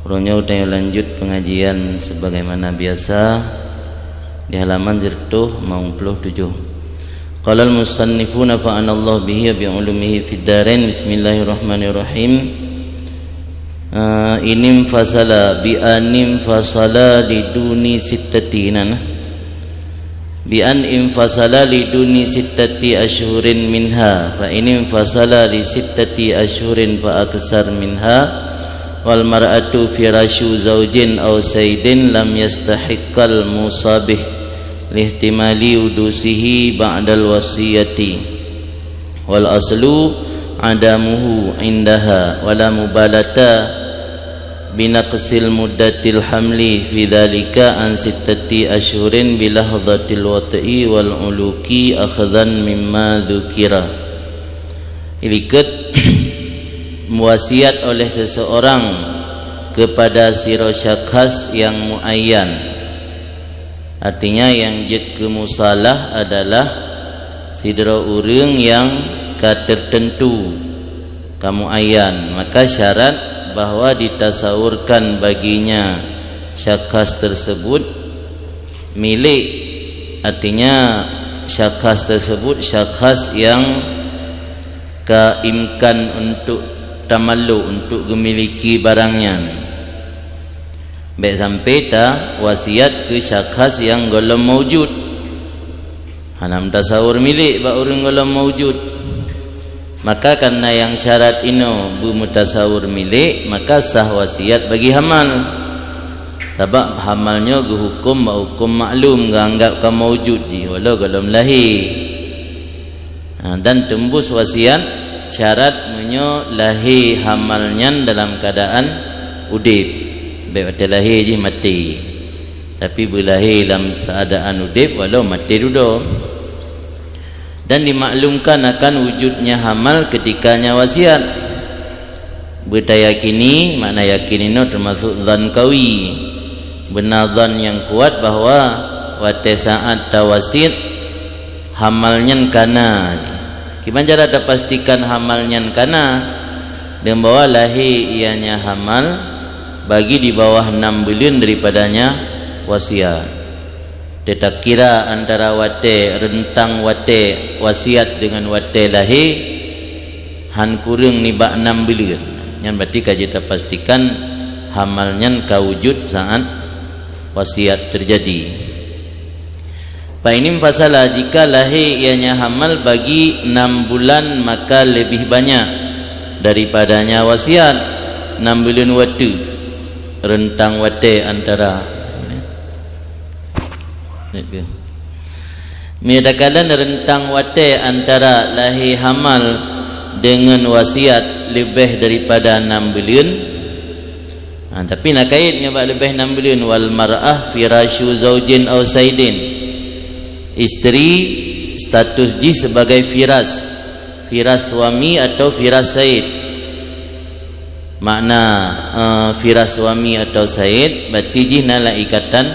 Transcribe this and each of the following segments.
Urangnya udah lanjut pengajian sebagaimana biasa di halaman 127. Qala al-musannifuna fa'ana Allah bihi bi ulumihi fid darain. Bismillahirrahmanirrahim. Inim fasala bi anim fasala liduni sittatina bi an infasala liduni sittati ashhurin minha fa inim fasala li sittati ashhurin fa aksar minha wal mar'atu firasyu zaujin aw saydin lam yastahiqqal musabih lihtimali udusihi ba'dal wasiyati wal aslu adamuhu indaha wala mubalata binaqsil muddatil hamli fi dhalika an sittati ashhurin bilahdhatil wat'i wal uluki akhadhan mimma dzukira. Ilikat wasiat oleh seseorang kepada siro syakhs yang muayyan, artinya yang jid ke musalah adalah sidro urang yang tertentu kamu ayyan, maka syarat bahwa ditasawurkan baginya syakhs tersebut milik, artinya syakhs tersebut syakhs yang keimkan untuk tamallu, untuk memiliki barangnya. Baik sampai ta wasiat ke syakhs yang golong maujud, hanam tasawur milik ba urang golong maujud, maka karena yang syarat ino bu mutasawur milik, maka sah wasiat bagi hamal. Sebab hamalnya hukum ba hukum maklum, ganggap ka maujud ji walau golong lahir. Dan tembus wasiat syarat menyo lahir hamalnya dalam keadaan udip, baik lahir je mati, tapi berlahir dalam keadaan udip walau mati dulu. Dan dimaklumkan akan wujudnya hamal ketikanya wasiat. Bertayakini, makna yakin ini termasuk zan kawi, benar zan yang kuat bahwa wate saat tawasit hamalnya kana. Gimana cara pastikan hamalnya kana? Dan bahwa lahir ianya hamal bagi di bawah 6 bulan daripadanya wasiat. Tidak kira antara wate rentang wate wasiat dengan wate lahir han kurang ni bak 6 bulan. Yang berarti kita pastikan hamalnya kawujud saat wasiat terjadi. Fa ini fasalah, jika lahir ianya hamal bagi 6 bulan maka lebih banyak daripadanya wasiat 6 bulan waktu rentang wate antara menyatakan rentang wate antara lahir hamal dengan wasiat lebih daripada 6 bulan. Tapi nak kaitnya lebih 6 bulan. Wal mar'ah firasyu zaujin aw saydin, isteri status ji sebagai firas suami atau firas said. Makna firas suami atau said berarti ji nala ikatan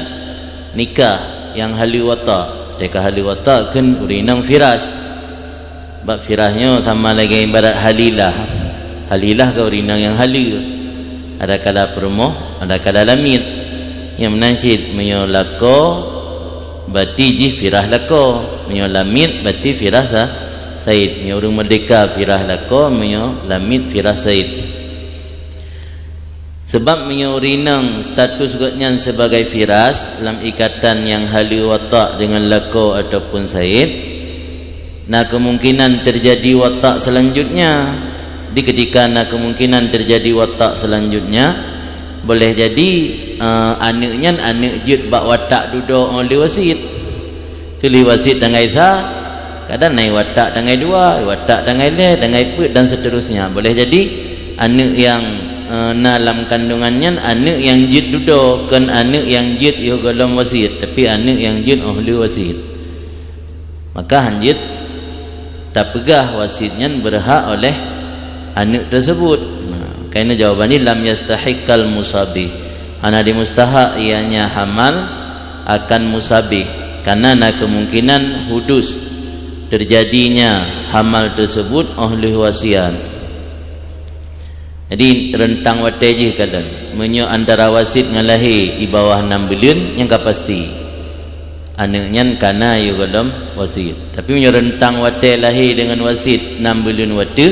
nikah yang hali watak. Teka hali watak kan urinang firas, bab firasnya sama lagi ibarat halilah. Halilah ke urinang yang hali, ada kala permoh, ada kala lamit. Yang menansid menyolako berarti ji firah lako, menyo lamit berarti firah said. Menyo urang merdeka firah lako, menyo lamit firah said. Sebab menyo rinang status gotnya sebagai firas dalam ikatan yang hali watak dengan lako ataupun said. Nah kemungkinan terjadi watak selanjutnya, di ketika nah kemungkinan terjadi watak selanjutnya boleh jadi anaknya anak jid bak watak duduk oleh wasit. Tuli wasit tangai sah, kadang naik watak tangai dua, watak tangai leh, tangai put dan seterusnya. Boleh jadi anak yang dalam kandungannya anak yang jid duduk, kan anak yang jid ia golong wasit, tapi anak yang jid oleh wasit. Maka hanjit tak pegah wasitnya berhak oleh anak tersebut. Karena jawabannya lam yastahiqqal musabih, ana dimustahak ianya hamal akan musabih, karena ada kemungkinan hudus terjadinya hamal tersebut oleh wasiat. Jadi rentang wate je kadang menyo antara wasit dengan lahir di bawah 6 bulan yang pasti anaknya kana you dalam wasit. Tapi menyo rentang wate lahir dengan wasit 6 bulan wate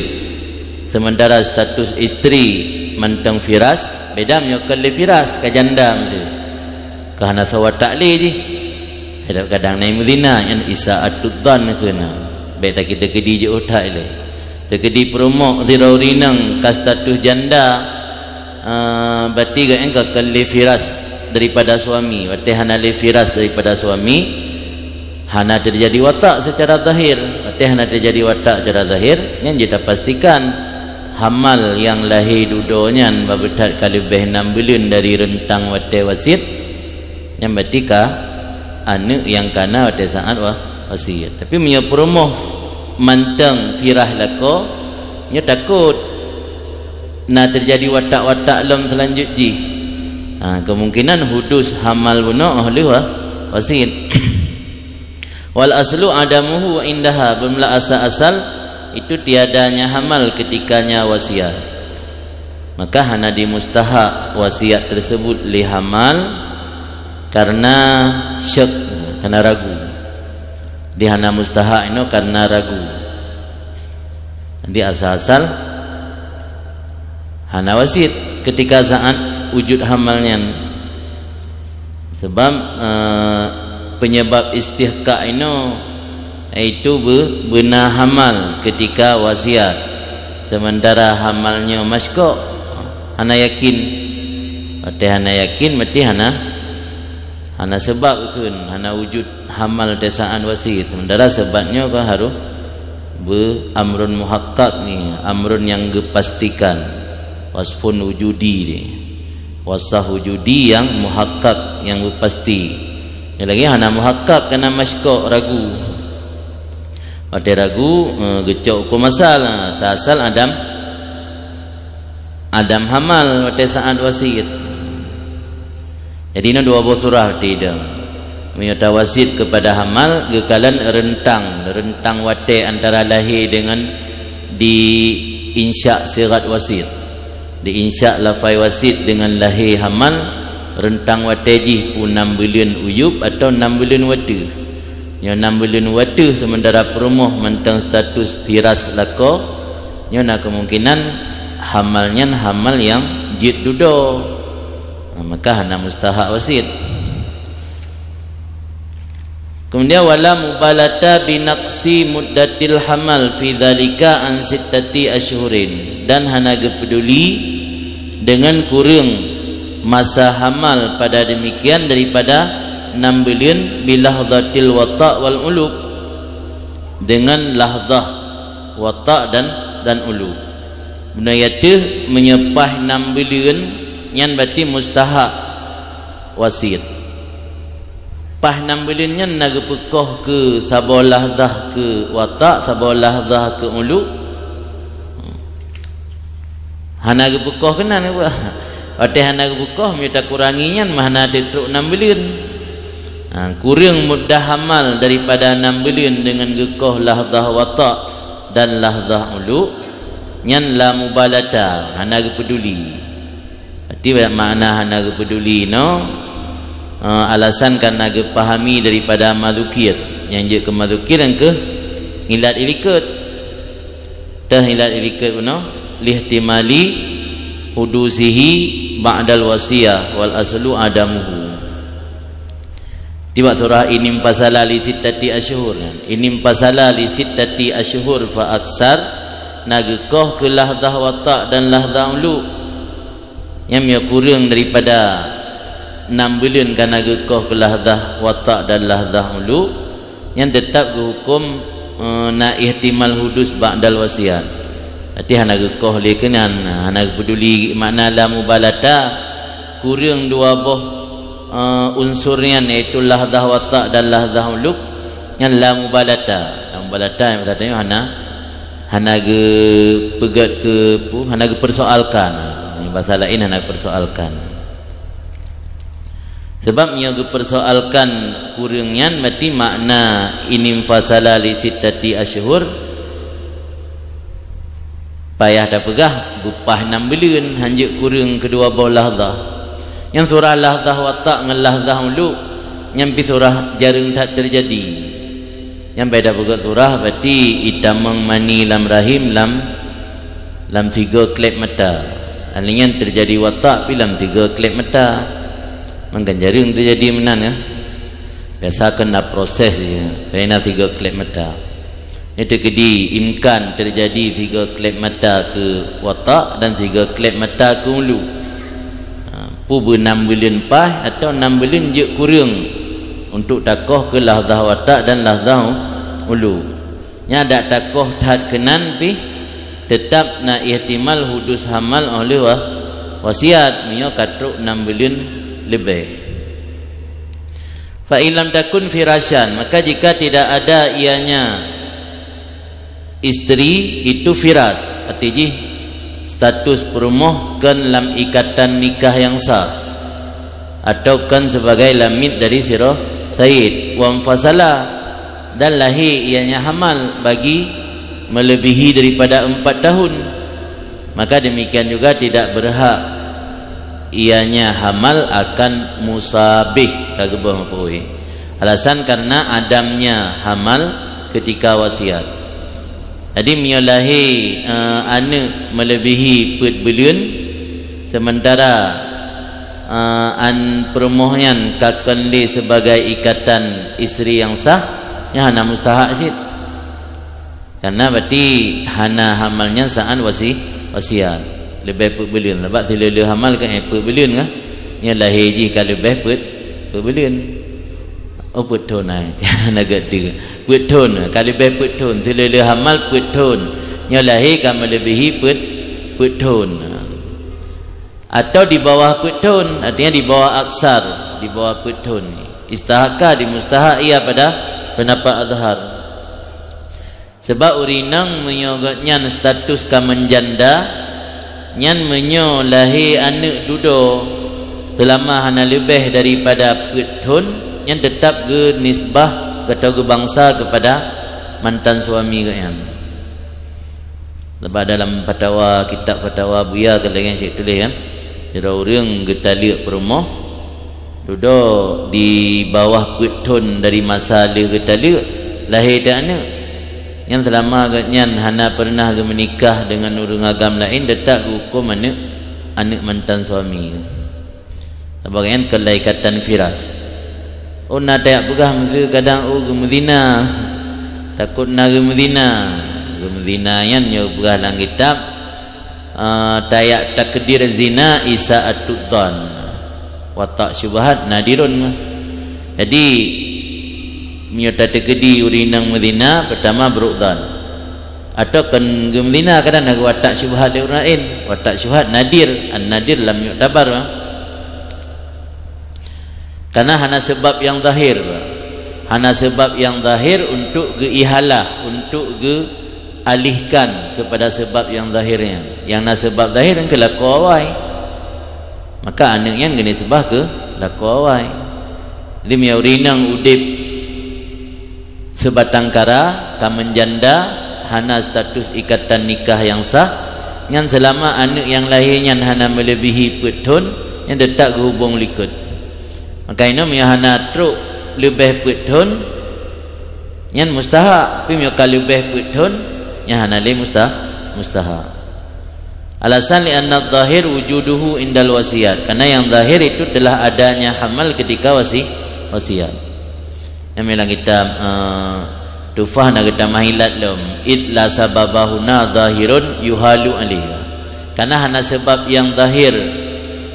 sementara status isteri mantang firas beda menyo kali firas ka janda mesti kahana sawat takli je kadang naik muzina yang isa'atud dhan kena baik tak kita kedi je otak le tekedi promok ziraurinang ka status janda berarti ga engka kali firas daripada suami berarti hana le firas daripada suami hana terjadi watak secara zahir berarti hana terjadi watak secara zahir yang kita pastikan hamal yang lahir dudonya babetat kali lebih 6 bulan dari rentang wate wasit yang berarti ka anak yang kana wate saat wasiat. Tapi punya perumoh mantang firah lako nya takut nak terjadi watak-watak lom selanjutnya kemungkinan hudus hamal bunuh oleh wasiat. Wal aslu adamuhu wa indaha bermula asal itu tiadanya hamal ketikanya wasiat. Maka hana dimustahak wasiat tersebut li hamal karena syak, karena ragu. Di hana mustahak itu karena ragu. Jadi asal-asal hana wasit ketika saat wujud hamalnya. Sebab penyebab istihqa itu benar hamal ketika wasiat. Sementara hamalnya masyko hana yakin. Berarti hana yakin berarti hana sebab kun hana wujud hamal desaan wasit. Sementara sebabnya kau harus amrun muhaqqaq ni, amrun yang dipastikan, wasfun wujudi ni, wasah wujudi yang muhaqqaq yang pasti. Yang lagi hana muhaqqaq kena masyko ragu. Ada ragu gecok ko masalah asal Adam hamal pada saat wasiat. Jadi ini dua buah surah tidak menyata wasit kepada hamal kekalan rentang wate antara lahir dengan di insya sirat wasit, di insya lafai wasit dengan lahir hamal rentang wate ji 6 bulan uyub atau 6 bulan wate. Yang 6 bulan wate sementara perumoh mentang status firas lako nyona kemungkinan hamalnya hamal yang jid dudo. Maka hana mustahak wasit. Kemudian wala mubalata binaqsi muddatil hamal fi dzalika an sittati asyhurin, dan hana peduli dengan kurang masa hamal pada demikian daripada 6 bulan bilahzatil wata' wal ulub, dengan lahzah wata' dan ulub. Bunayatih menyepah 6 bulan yang berarti mustahak wasit. Pah 6 bulannya nak pekoh ke sabar lahzah ke watak, sabar lahzah ke ulu. Hana ke pekoh kena ni apa? Arti hana ke pekoh minta kuranginya mana teruk 6 bulan. Kurang mudah hamal daripada 6 bulan dengan gekoh lahzah watak dan lahzah ulu. Nyan la mubalata, hana ke peduli. Arti makna hana ke peduli alasan karena ke pahami daripada mazukir yang je ke mazukir yang ke ilat ilikat tah ilat ilikat lihtimali hudusihi ba'dal wasiyah wal aslu adamuhu. Tiba surah ini pasala li sittati asyhur, ini pasala li sittati asyhur fa aksar nagekoh ke lahzah watak dan lahzah ulu yang kurang daripada 6 bulan karena gekoh ke lahzah watak dan lahzah ulu yang tetap hukum na ihtimal hudus ba'dal wasiat. Berarti hana gekoh lekenan, hana peduli makna la mubalata, kurang dua buah unsurnya iaitu lahzah watak dan lahzah ulu yang la mubalata. La mubalata yang maksudnya hana ge pegat ke hana ge persoalkan. Bahasa lain hana persoalkan. Sebab yang dipersoalkan kurangnya berarti makna inim fasala li sittati asyhur payah dah pegah bupah 6 bulan hanjik kurang kedua bawah lahzah. Yang surah lahzah watak dengan lahzah ulu nyampi surah jarang tak terjadi. Yang beda pegah surah berarti itamang mani lam rahim lam 3 klep mata. Alingnya terjadi watak pi lam 3 klep mata. Mangkan jarang terjadi menan ya. Biasa kena proses je. Pena 3 klep mata. Itu kedi imkan terjadi 3 klep mata ke watak dan 3 klep mata ke ulu. Pu 6 bulan pas atau 6 bulan je kurang untuk takoh ke lahzah watak dan lahzah ulu. Nya ada takoh tad kenan pi tetap na ihtimal hudus hamal oleh wasiat mio katruk 6 bulan lebih. Fa ilam takun firasyan, maka jika tidak ada ianya isteri itu firas, artinya status perumoh kan lam ikatan nikah yang sah atau kan sebagai lamid dari sirah sayyid wa mfasala dan lahir ianya hamal bagi melebihi daripada 4 tahun, maka demikian juga tidak berhak ianya hamal akan musabih kagebah mapoi. Alasan karena adamnya hamal ketika wasiat. Jadi miolahi anak melebihi 4 bulan sementara an perumohyan kakan li sebagai ikatan isteri yang sah nya hana mustahak sid. Karena berarti hana hamalnya saan wasiat lebih 4 bulan. Sebab sila hamal kan 4 bulan kah? Nya lahir ji kalau lebih 4 bulan. Oh putun ai naga tu putun kalau lebih putun sila hamal putun nya lahir kan melebihi putun atau di bawah putun, artinya di bawah aksar, di bawah putun. Istahaka di mustahak ia pada pendapat azhar. Sebab urinang menyogotnya status kamanjanda nyan menyo lahir anak dudo selama hana lebih daripada putun yang tetap ke nisbah atau ke bangsa kepada mantan suami kalian. Sebab dalam fatwa kitab fatwa Buya kalau yang saya tulis kan, ada orang getalik perumah duduk di bawah putun dari masa dia getalik lahir tak anak yang selama agaknya hana pernah menikah dengan orang agam lain tetap hukum anak mantan suami. Sebab kan kelaikatan firas. Oh nak tak pegah mesti kadang gemzina takut nak gemzina yang nyo pegah dalam kitab tayak takdir zina isa'atud dhan wa ta' syubhat nadirun. Jadi miota tekedi urinang mezina pertama berukdan atau kan gemzina kadang nak watak syubhat li orang lain, watak syubhat nadir, an nadir lam yu'tabar. Karena hana sebab yang zahir, hana sebab yang zahir untuk geihalah, untuk alihkan kepada sebab yang zahirnya. Yang nak sebab zahir yang kelaku awai, maka anak yang gini sebab ke laku awai. Jadi miaurinang udip sebatang kara kamanjanda hana status ikatan nikah yang sah yang selama anak yang lahirnya hana melebihi putun yang tetap hubung likut. Maka ini hana truk lebih putun yang mustahak, tapi kalau lebih putun yang hana le mustahak. Alasan li'anna zahir wujuduhu indal wasiat, karena yang zahir itu telah adanya hamal ketika wasiat. Yang bilang kita tufah nak kita mahilat lom illa sababahuna zahirun yuhalu alaiha, karena hana sebab yang zahir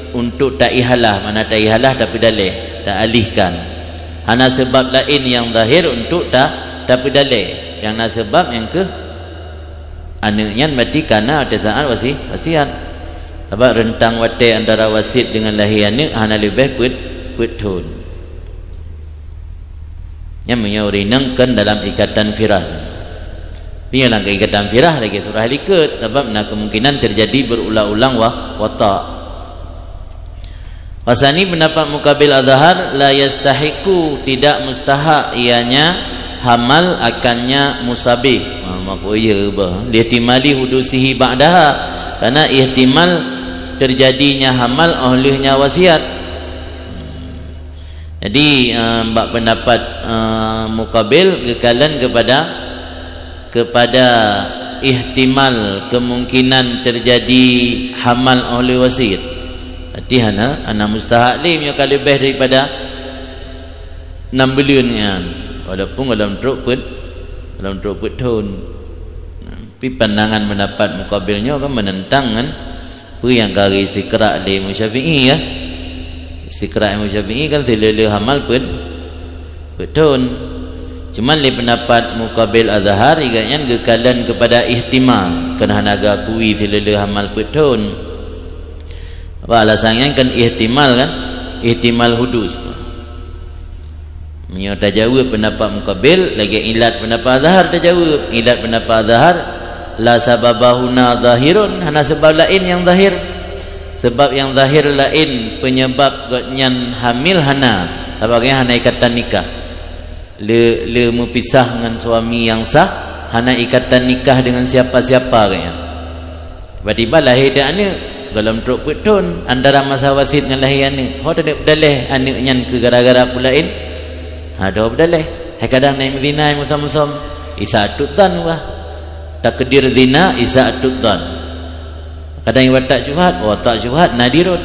untuk tak ihalah, mana tak ihalah tapi dalih tak alihkan. Hana sebab lain yang zahir untuk tak dalih, yang nak sebab yang ke anaknya mati karena ada saat wasiat. Sebab rentang watai antara wasit dengan lahir anak hana lebih putun yang menyaurinangkan dalam ikatan firah. Pialang ke ikatan firah lagi surah likat, sebab nak kemungkinan terjadi berulang-ulang watak. Wasani pendapat mukabil azhar la yastahiku, tidak mustahak ianya hamal akannya musabih. Maka iya bah lihtimali hudusihi ba'daha, karena ihtimal terjadinya hamal olehnya wasiat. Jadi bab pendapat muqabil kekalan kepada ihtimal kemungkinan terjadi hamal oleh wasiat. Berarti ana mustahak lim yang lebih daripada 6 bulan kan. Walaupun dalam truk put tahun. Tapi pandangan pendapat muqabilnya kan menentang kan apa yang kari istiqra' li Syafi'i ya. Istiqra' Imam Syafi'i kan selele hamal pun tahun. Cuma li pendapat muqabil azhar iganya kekalan kepada ihtimal kena naga kui selele hamal pun tahun. Apa alasannya kan ihtimal kan, ihtimal hudus. Menyo tajawub pendapat muqabil lagi ilat pendapat azhar tajawub. Ilat pendapat azhar la sababahuna zahirun, hana sebab lain yang zahir. Sebab yang zahir lain penyebab godnyan hamil hana. Sebabnya hana ikatan nikah. Le mepisah dengan suami yang sah, hana ikatan nikah dengan siapa-siapa kayaknya. Tiba-tiba lahir dia anak dalam truk putun antara masa wasit dengan lahir anak. Ho tak berdalih anaknya ke gara-gara pulain. Ada berdalih. Hai kadang naik zina musam-musam isa'atut dzan wah. Takdir zina isa'atut dzan. Kadang yang watak syubhat nadirun.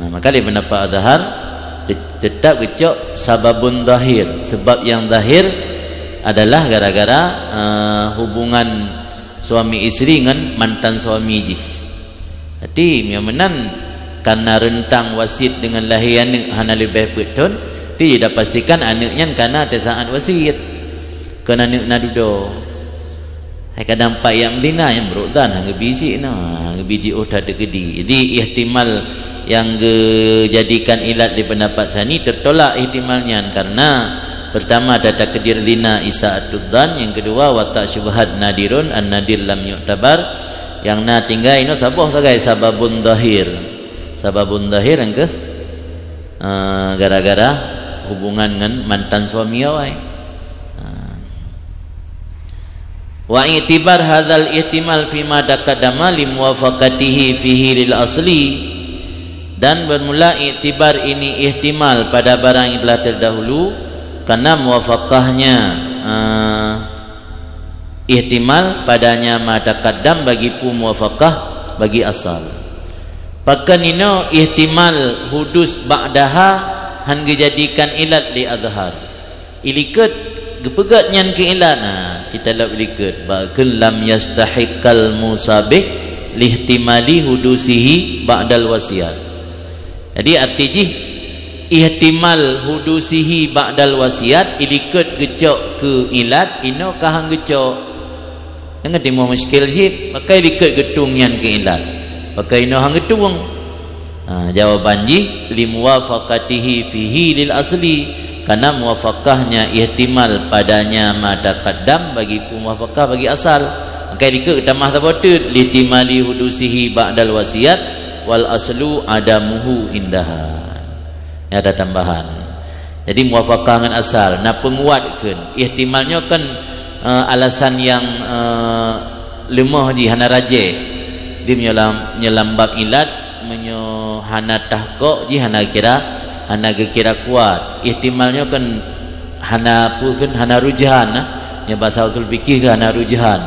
Maka dia pendapat azhar tetap kecok sababun zahir, sebab yang zahir adalah gara-gara hubungan suami isteri dengan mantan suami ji. Hati menan karena rentang wasit dengan lahir anak hana lebih betul, dia dah pastikan anaknya karena saat wasit kena anak nadudo. Kadang pak yang dina yang berutan hang bisi hang biji tak ada gedi. Jadi ihtimal yang dijadikan ilat di pendapat sani tertolak ihtimalnya karena pertama ada takdir zina isa'atud dzan, yang kedua watak syubhat nadirun, an-nadir lam yu'tabar, yang na tinggal ini sabah sebagai sababun zahir. Sababun zahir yang ke gara-gara hubungan dengan mantan suami awai. Wa i'tibar hadzal ihtimal fi ma taqaddama li muwafaqatihi fihi lil asli, dan bermula i'tibar ini ihtimal pada barang yang telah terdahulu karena muwafaqahnya ihtimal padanya ma taqaddam bagi pu muwafaqah bagi asal. Pakan ino ihtimal hudus ba'daha han dijadikan ilat li azhar. Ilikat gepegat nyan ke ilat kita lap likat ba'kul lam yastahiqqal musabih lihtimali hudusihi ba'dal wasiat. Jadi artinya ihtimal hudusihi ba'dal wasiat ilikat gecok ke ilat ino kahang gecok. Jangan timbul muskil sih pakai likat getung yang ke ilat. Pakai ino hang getung. Jawaban ji limuwafaqatihi fihi lil asli, karena muwafaqahnya ihtimal padanya ma taqaddam bagi muwafaqah bagi asal. Maka dikek tamah sabotut litimali hudusihi ba'dal wasiat wal aslu adamuhu indaha. Ada tambahan. Jadi muwafaqah dengan asal na penguatkeun ihtimalnya kan alasan yang lemah di hana rajih. Dia menyelam bab ilat menyo hana tahqiq ji hana kira kuat. Ihtimalnya kan hana pun hana rujahan ya bahasa usul fikih kan hana rujahan,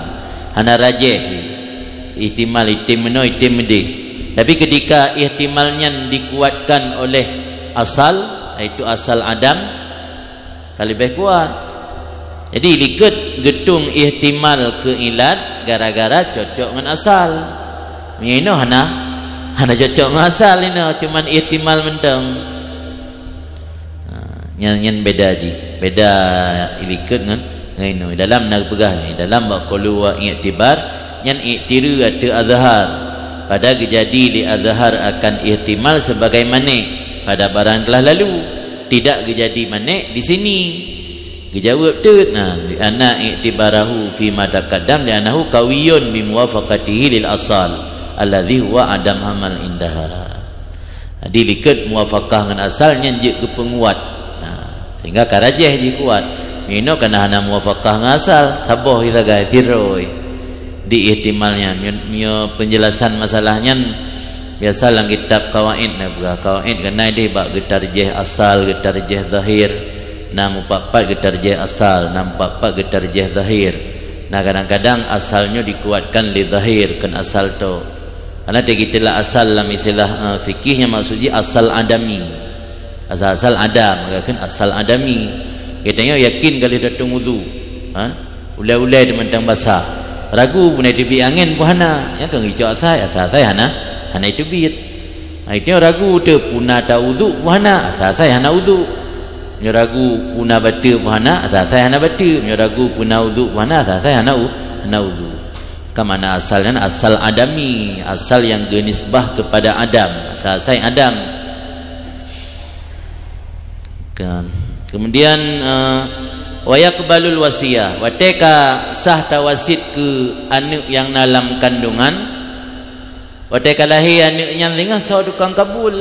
hana rajih. Ihtimal itimno itimdih. Tapi ketika ihtimalnya dikuatkan oleh asal, iaitu asal adam, lebih kuat. Jadi liket getung ihtimal ke ilat gara-gara cocok dengan asal. Ini hana cocok dengan asal ini, cuman ihtimal mentang. Yang beda ji, beda ilikat dengan ini dalam nak pegah ni dalam baqulu wa i'tibar yang i'tiru atau azhar pada kejadi li azhar akan ihtimal sebagai manik pada barang telah lalu, tidak kejadi manik di sini. Dijawab tu ana i'tibarahu fi ma taqaddam li annahu qawiyun bi muwafaqatihi lil asal alladhi huwa adam hamal indaha. Jadi likat muwafaqah dengan asalnya je ke penguat. Sehingga karajih je kuat. mino kana hana muwafaqah ngasal saboh kita guys tiroi di ihtimalnya mio penjelasan masalahnya biasa dalam kitab kawaid kawaid kena dia bab getarjih asal getarjih zahir 644 getarjih asal 644 getarjih zahir. Nah kadang-kadang asalnya dikuatkan li zahir kan asal tu karena dia kitalah asal dalam istilah fikihnya maksudnya asal adami asal adam kan asal adami katanya yakin kali datang wudu ulai-ulai dia mentang basah ragu pun ada tibik angin pun hana yang kan hijau asal saya hana itu bit itu ragu tu punah tak wudu pun hana asal saya hana wudu ragu punah bata pun hana asal saya hana bata ragu punah wudu pun hana asal saya hana wudu ke mana asalnya asal adami asal yang genisbah kepada Adam asal saya Adam kan. Kemudian wa yaqbalul wasiyah wa teka sah tawasit ke anak yang dalam kandungan wa teka lahir anaknya dengan sah tukang kabul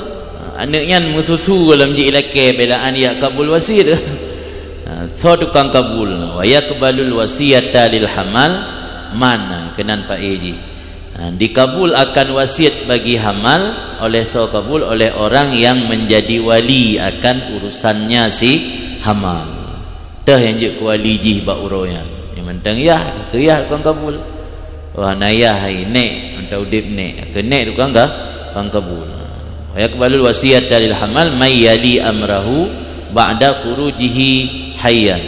anaknya mususu dalam ji ilake belaan ya kabul wasit sah tukang kabul wa yaqbalul wasiyata lil hamal mana kenan Pak Eji dikabul akan wasiat bagi hamal oleh sah kabul oleh orang yang menjadi wali akan urusannya si hamal dah yang je kuali jih ba uronya yang mentang yah ke yah tukang kabul wah nayah hai nek mentau dip nek ke nek tukang kabul wa yaqbalul wasiyata lil hamal may yali amrahu ba'da khurujihi hayyan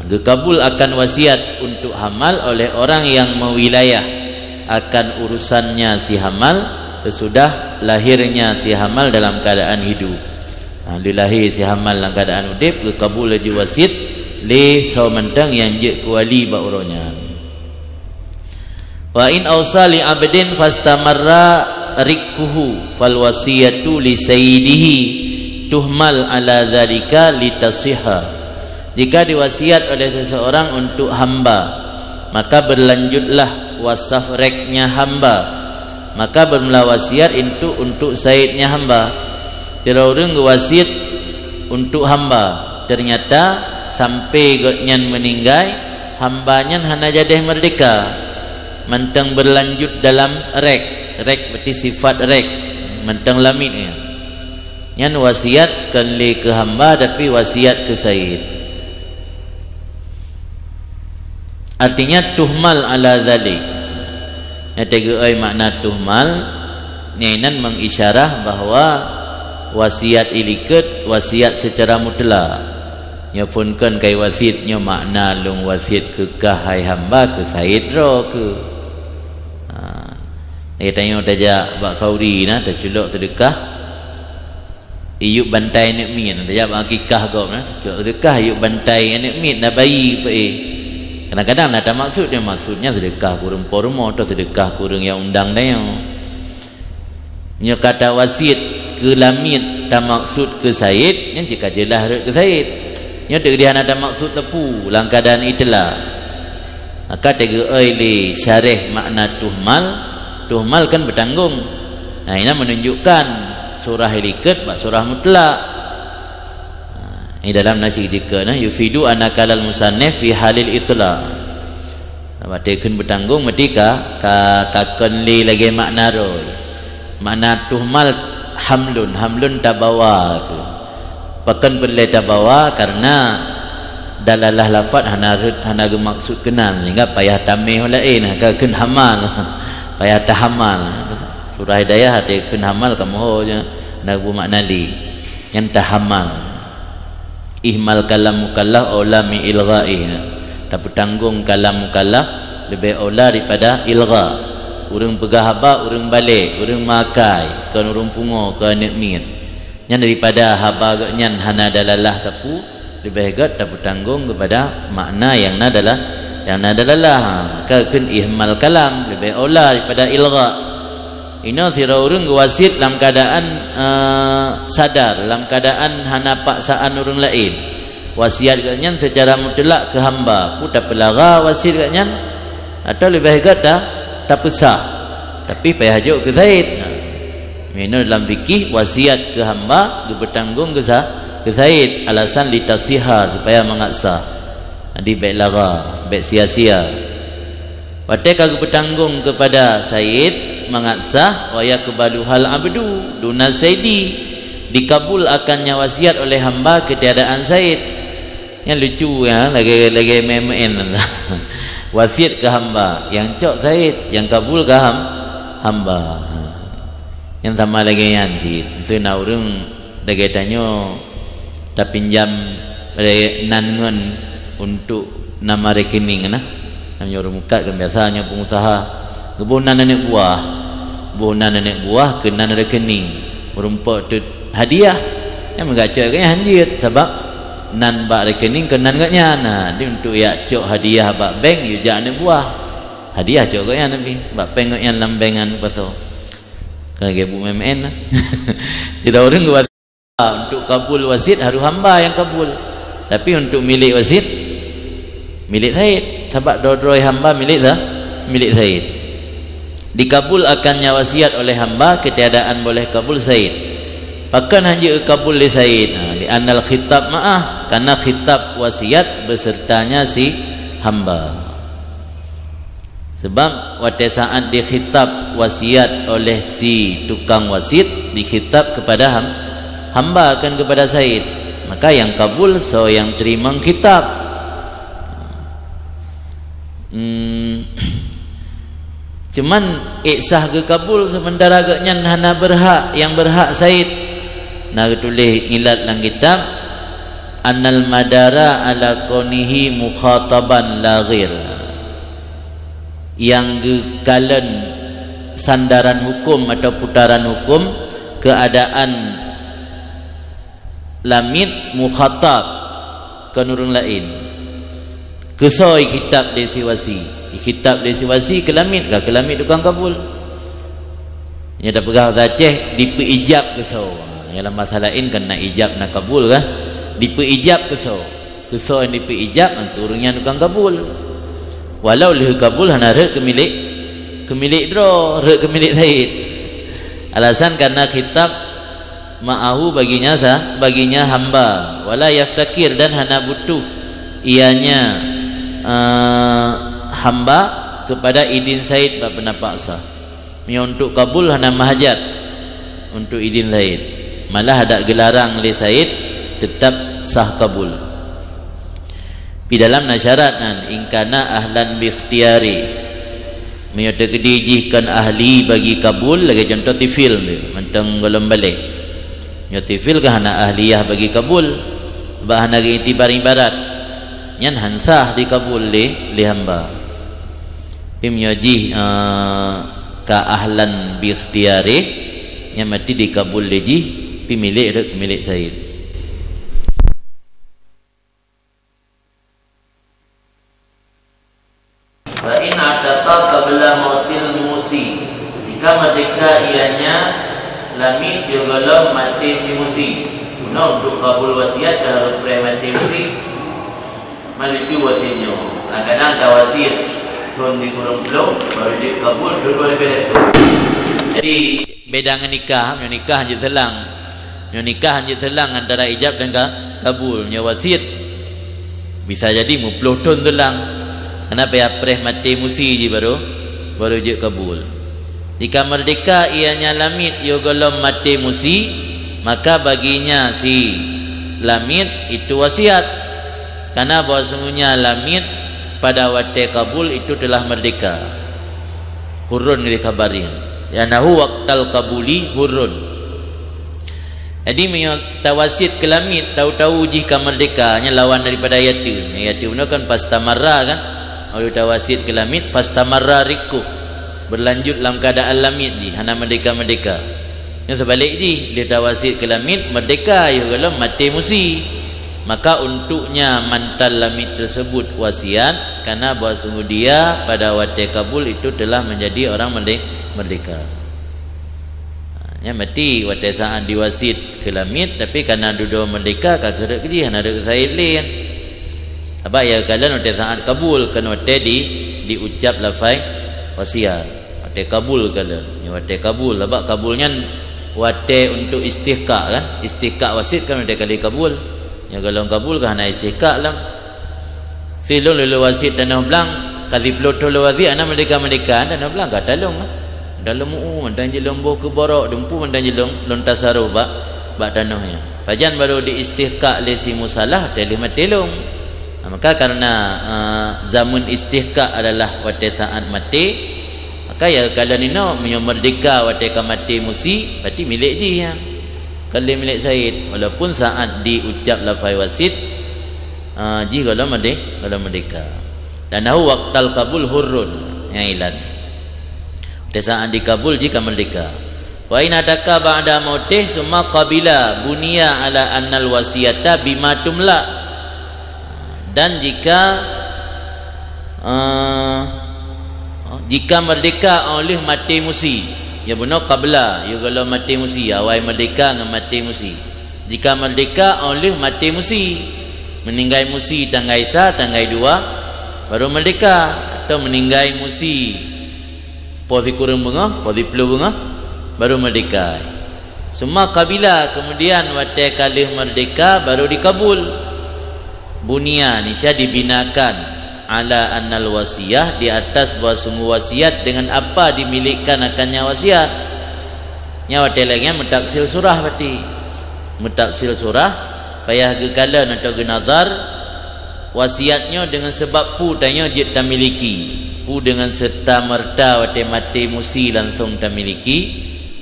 dikabul akan wasiat untuk hamal oleh orang yang mewilayah akan urusannya si hamal sesudah lahirnya si hamal dalam keadaan hidup. Dilahir si hamal dalam keadaan udip ke kabul lagi wasit li saumantang yang je kuali ba uronya. Wa in awsali abdin fastamarra rikuhu fal wasiyatu li sayyidihi tuhmal ala dzalika litasihha. Jika diwasiat oleh seseorang untuk hamba maka berlanjutlah wasaf reknya hamba maka bermula wasiat itu untuk sayyidnya hamba. Kira orang wasiat untuk hamba ternyata sampai godnyan meninggal hambanya hana jadi merdeka mentang berlanjut dalam rek berarti sifat rek mentang lamitnya yan wasiat kan li ke hamba tapi wasiat ke sayyid artinya tuhmal ala zalik ya tega makna tuhmal nyenan mengisyarah bahwa wasiat iliket wasiat secara mutlak nya pun kan kai wasiatnya makna long wasiat ke kahai hamba ke said ro ke tanya tajak bak kauri nah terculuk sedekah iyuk bantai nek min tajak bak akikah gop nah terculuk sedekah iyuk bantai nek min dah bayi pe kadang-kadang ada maksudnya sedekah kurang pormo atau sedekah kurang yang undang dah nya kata wasiat ke lamit tak maksud ke said yang jika jelah ke said nya tak dia ada maksud tepu dalam keadaan itulah maka tega li syarih makna tuhmal kan bertanggung nah ini menunjukkan surah ilikat bak surah mutlak ini dalam nasi jika nah yufidu anakalal musannif fi halil itla batekan bertanggung ketika kakon li lagi makna roy makna tuhmal hamlun tabawa tu pakan perle tabawa karena dalalah lafaz hana maksud kenal sehingga payah tamih lain kan hamal payah tahamal surah hidayah hati kan hamal kamu je nagu makna li yang tahamal ihmal kalam mukallaf aula mi ilghaih tapi tanggung kalam mukallaf lebih aula daripada ilgha urang pegahaba urang balik urang makai kan urang pungo kan nikmit nya daripada haba nyan hana dalalah sapu lebih hegat tak bertanggung kepada makna yang nadalah maka kun ihmal kalam lebih aula daripada ilgha ina sira urang wasit dalam keadaan sadar dalam keadaan hana paksaan urang lain wasiat gatnya secara mutlak ke hamba pun tak pelaga wasiat gatnya atau lebih hegat tak pesah tapi payah juk ke zaid mina dalam fikih wasiat ke hamba dia bertanggung ke ke Said, alasan litasiha, supaya mengaksah. Jadi baik lara, baik sia-sia. Wate kagu bertanggung kepada Said mengaksah wa yakbalu hal abdu duna saidi, dikabul akannya wasiat oleh hamba ketiadaan Said. Yang lucu ya, lagi memain wasiat ke hamba, yang cok Said, yang kabul ke hamba. Yang sama lagi yang Said itu na urang lagi tanya tak pinjam nangun untuk nama rekening nah. Namanya orang mukat kan biasanya pengusaha kebunan nenek buah kena rekening merumpok tu hadiah yang mengacak kan hanjit sebab nan bak rekening kena enggaknya. Nah dia untuk ya cok hadiah bak bank you jak nenek buah hadiah cok kan nabi bak bank yang lambengan pasal kage bu MN lah. Tidak orang buat untuk kabul wasit harus hamba yang kabul, tapi untuk milik wasit milik Said. Sebab dua-dua hamba milik Said. Dikabul akannya wasiat oleh hamba ketiadaan boleh kabul Said. Pakan hanya kabul li Said. Di anal khitab ma'ah, karena khitab wasiat besertanya si hamba. Sebab waktu saat dikhitab wasiat oleh si tukang wasit, dikhitab kepada hamba akan kepada Said, maka yang kabul so yang terima kitab. Cuman iksah ke kabul sementara agaknya hana berhak, yang berhak Said. Nah tulis ilat dalam kitab annal madara ala konihi mukhataban laghir, yang gekalan sandaran hukum atau putaran hukum keadaan lamid mukhatab kanurung lain kesoi kitab desiwasi, kitab desiwasi kelamid ke kelamid tukang kabul nya dah pegah Aceh dipeijab kesau. Dalam masalah ini kena ijab nak kabul kah dipeijab kesau yang dipeijab angka urungnya tukang kabul walau leh kabul hana rek kemilik dro rek kemilik Said. Alasan karena kitab ma'ahu baginya hamba wala yaftakir, dan hana butuh ianya hamba kepada idin Said bab penapaksa. Untuk kabul hana mahajat untuk idin Said, malah ada gelarang li Said tetap sah kabul. Di dalam nasyarat ingkana ahlan bi ikhtiyari, menyata kedijihkan ahli bagi kabul. Lagi contoh tifil mentang golong balik menyata tifil ke hana ahliyah bagi kabul bah hana itibar ibarat nyan hansah di kabul li hamba pimyajih ka ahlan bi ikhtiyari yang mati di kabul leji pimilik milik Said. Wa in ataqa qabla mautil musi, jika merdeka ianya lamid juga mati si musi. Guna untuk kabul wasiat harus mati musi malicu wasiatnya. Kadang-kadang ada wasiat turun di kurung belum baru di kabul dua lebih. Jadi beda dengan nikah hanya telang antara ijab dan kabul. Nya wasiat bisa jadi 50 tahun telang. Kenapa ya preh mati musi je baru je kabul. Jika merdeka ianya lamid yogolom mati musi, maka baginya si lamid itu wasiat, karena bahwasanya lamid pada waktu kabul itu telah merdeka. Hurun dikabarin yanahu waqtal kabuli hurun. Jadi tawasit ke lamid tahu-tahu jika merdeka nya lawan daripada yatim. Yatim itu kan pastamarra kan. Kalau tawasit ke lamid fastamarra rikuh, berlanjut dalam keadaan lamid ji hana merdeka. Yang sebalik ji dia tawasit ke lamid merdeka ya kalau mati musi, maka untuknya mantal lamid tersebut wasiat, karena bahawa sungguh dia pada waktu kabul itu telah menjadi orang merdeka. Nya mati waktu saat diwasit ke lamid, tapi karena duduk merdeka kagak kerji hana ada Said lain. Sebab ya kalian waktu saat kabul kan waktu diucap lafai wasiat waktu kabul kalian ya waktu kabul sebab kabulnya wate untuk istihqaq kan, istihqaq wasit kan dia kali kabul. Ya kalau kabul kan ana istihqaq lam filun lulu wasit tanah belang kali peloto lu wasit ana mereka tanah belang ka talong dalam dan jelong boh ke borok dempu dan jelong lontas saru bak tanahnya fajan baru di istihqaq le si musalah telih matelong. Maka karena zaman istihqaq adalah wate saat mati, maka ya kalau nino menyo merdeka wate ka mati musi berarti milik dia ya. Kalau milik Said walaupun saat diucap lafaz wasit ji kalau merdeka dan nahu waqtal kabul hurrun yang ilan de saat dikabul jika merdeka. Wa in ataka ba'da mautih summa qabila bunia ala annal wasiyata bima tumla. Dan jika merdeka oleh mati musi ya benar qabla ya kalau mati musi awal merdeka dengan mati musi. Jika merdeka oleh mati musi meninggai musi tanggai sa tanggai dua baru merdeka, atau meninggai musi posi kurang bunga posi pelu bunga baru merdeka. Semua kabila kemudian wate kalih merdeka baru dikabul. Bunia nisya dibinakan ala annal wasiyah di atas bahawa sungguh wasiat dengan apa dimilikkan akannya wasiat. Nyawa telengnya mentafsir surah berarti mentafsir surah payah gekalan atau genazar wasiatnya dengan sebab pu tanya jid tak miliki pu dengan serta merta wate mati musi langsung tak miliki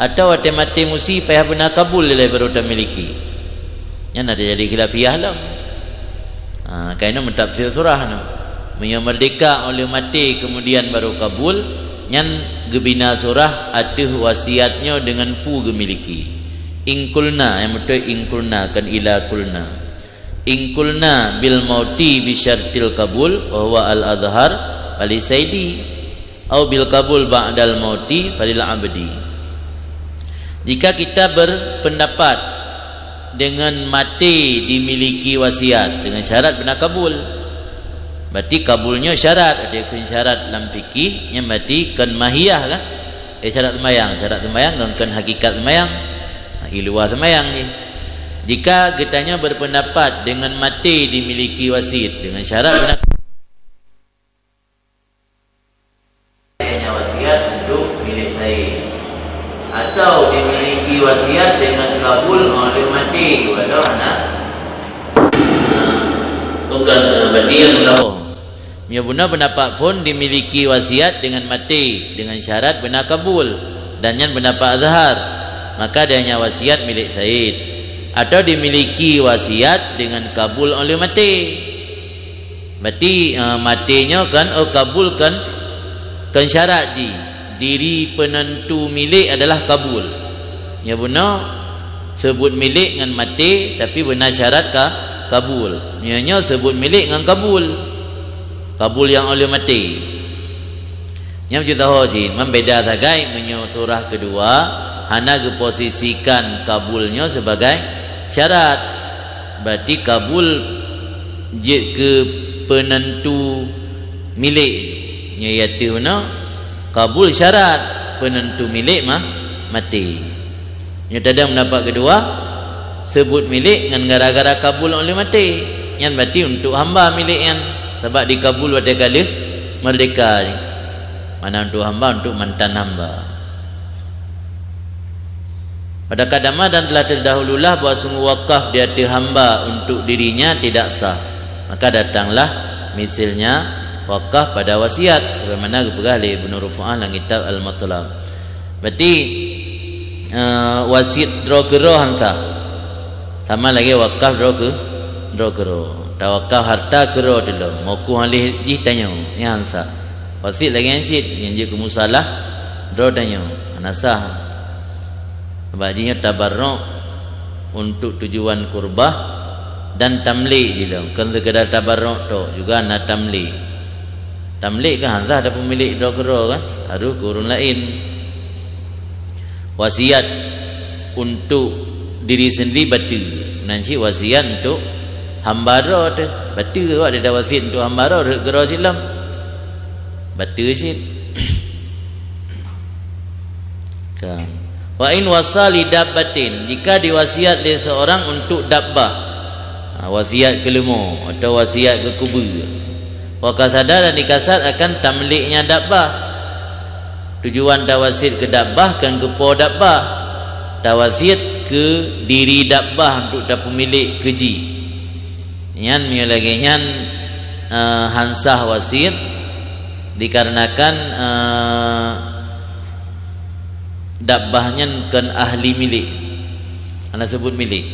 atau wate mati musi payah benar kabul le baru tak miliki. Yang ada jadi khilafiyah lah. Kaina mentafsir surah no. Merdeka oleh mati kemudian baru kabul nyan gebina surah atuh wasiatnya dengan pu gemiliki. Ingkulna yang betul ingkulna kan ila kulna. Ingkulna bil mauti bi syartil kabul wa huwa al azhar wali saidi au bil kabul ba'dal mauti falil abdi. Jika kita berpendapat dengan mati dimiliki wasiat dengan syarat benar kabul, berarti kabulnya syarat ada syarat dalam fikih yang berarti kan mahiyah kan syarat sembahyang kan hakikat sembahyang luar sembahyang ni. Jika kitanya berpendapat dengan mati dimiliki wasit dengan syarat benar wasiat untuk milik saya atau dimiliki wasiat dengan kabul oleh mati walau anak bukan berarti yang musawah ya benar pendapat pun dimiliki wasiat dengan mati dengan syarat benar kabul dan yang pendapat azhar maka adanya wasiat milik Said atau dimiliki wasiat dengan kabul oleh mati berarti matinya kan kabul kan syarat diri penentu milik adalah kabul ya benar sebut milik dengan mati tapi benar syarat kabul nyonya sebut milik dengan kabul yang oleh mati yang kita tahu sih membeda sagai menyo surah kedua hana geposisikan kabulnya sebagai syarat berarti kabul je ke penentu milik iaitu kabul syarat penentu milik mati. Yang tadi mendapat kedua sebut milik dengan gara-gara kabul oleh mati yang berarti untuk hamba milik yang sebab dikabul pada kali merdeka ni. Mana untuk hamba untuk mantan hamba. Pada kadama dan telah terdahululah bahawa sungguh wakaf di hati hamba untuk dirinya tidak sah. Maka datanglah misalnya wakaf pada wasiat sebagaimana dipegang oleh Ibnu Rufa'ah dalam kitab Al-Matlab. Berarti wasiat drogero hansa sama lagi wakaf drogero tawakaf harta kero dulu moku halih ditanya ni hansa wasiat lagi hansit yang je kemusalah dro tanya anasah bajinya tabarruk untuk tujuan kurbah dan tamlik je lah kan sekadar tabarruk tu juga nak tamlik kan hansa ada pemilik drogero kan harus kurun lain wasiat untuk diri sendiri batil nanti wasiat untuk hambara tu batil awak ada wasiat untuk hambara gero silam batil sih kan Wa in wasali dabbatin, jika diwasiat oleh seorang untuk dabbah, wasiat ke lemur atau wasiat ke kubu, wa kasada dan dikasat akan tamliknya dabbah. Tujuan tawasiat ke dabbah kan ke po dabbah, tawasiat ke diri dabbah untuk tak pemilik keji. Nyan mio lagi nyan hansah wasiat dikarenakan dabbahnya kan ahli milik, anak sebut milik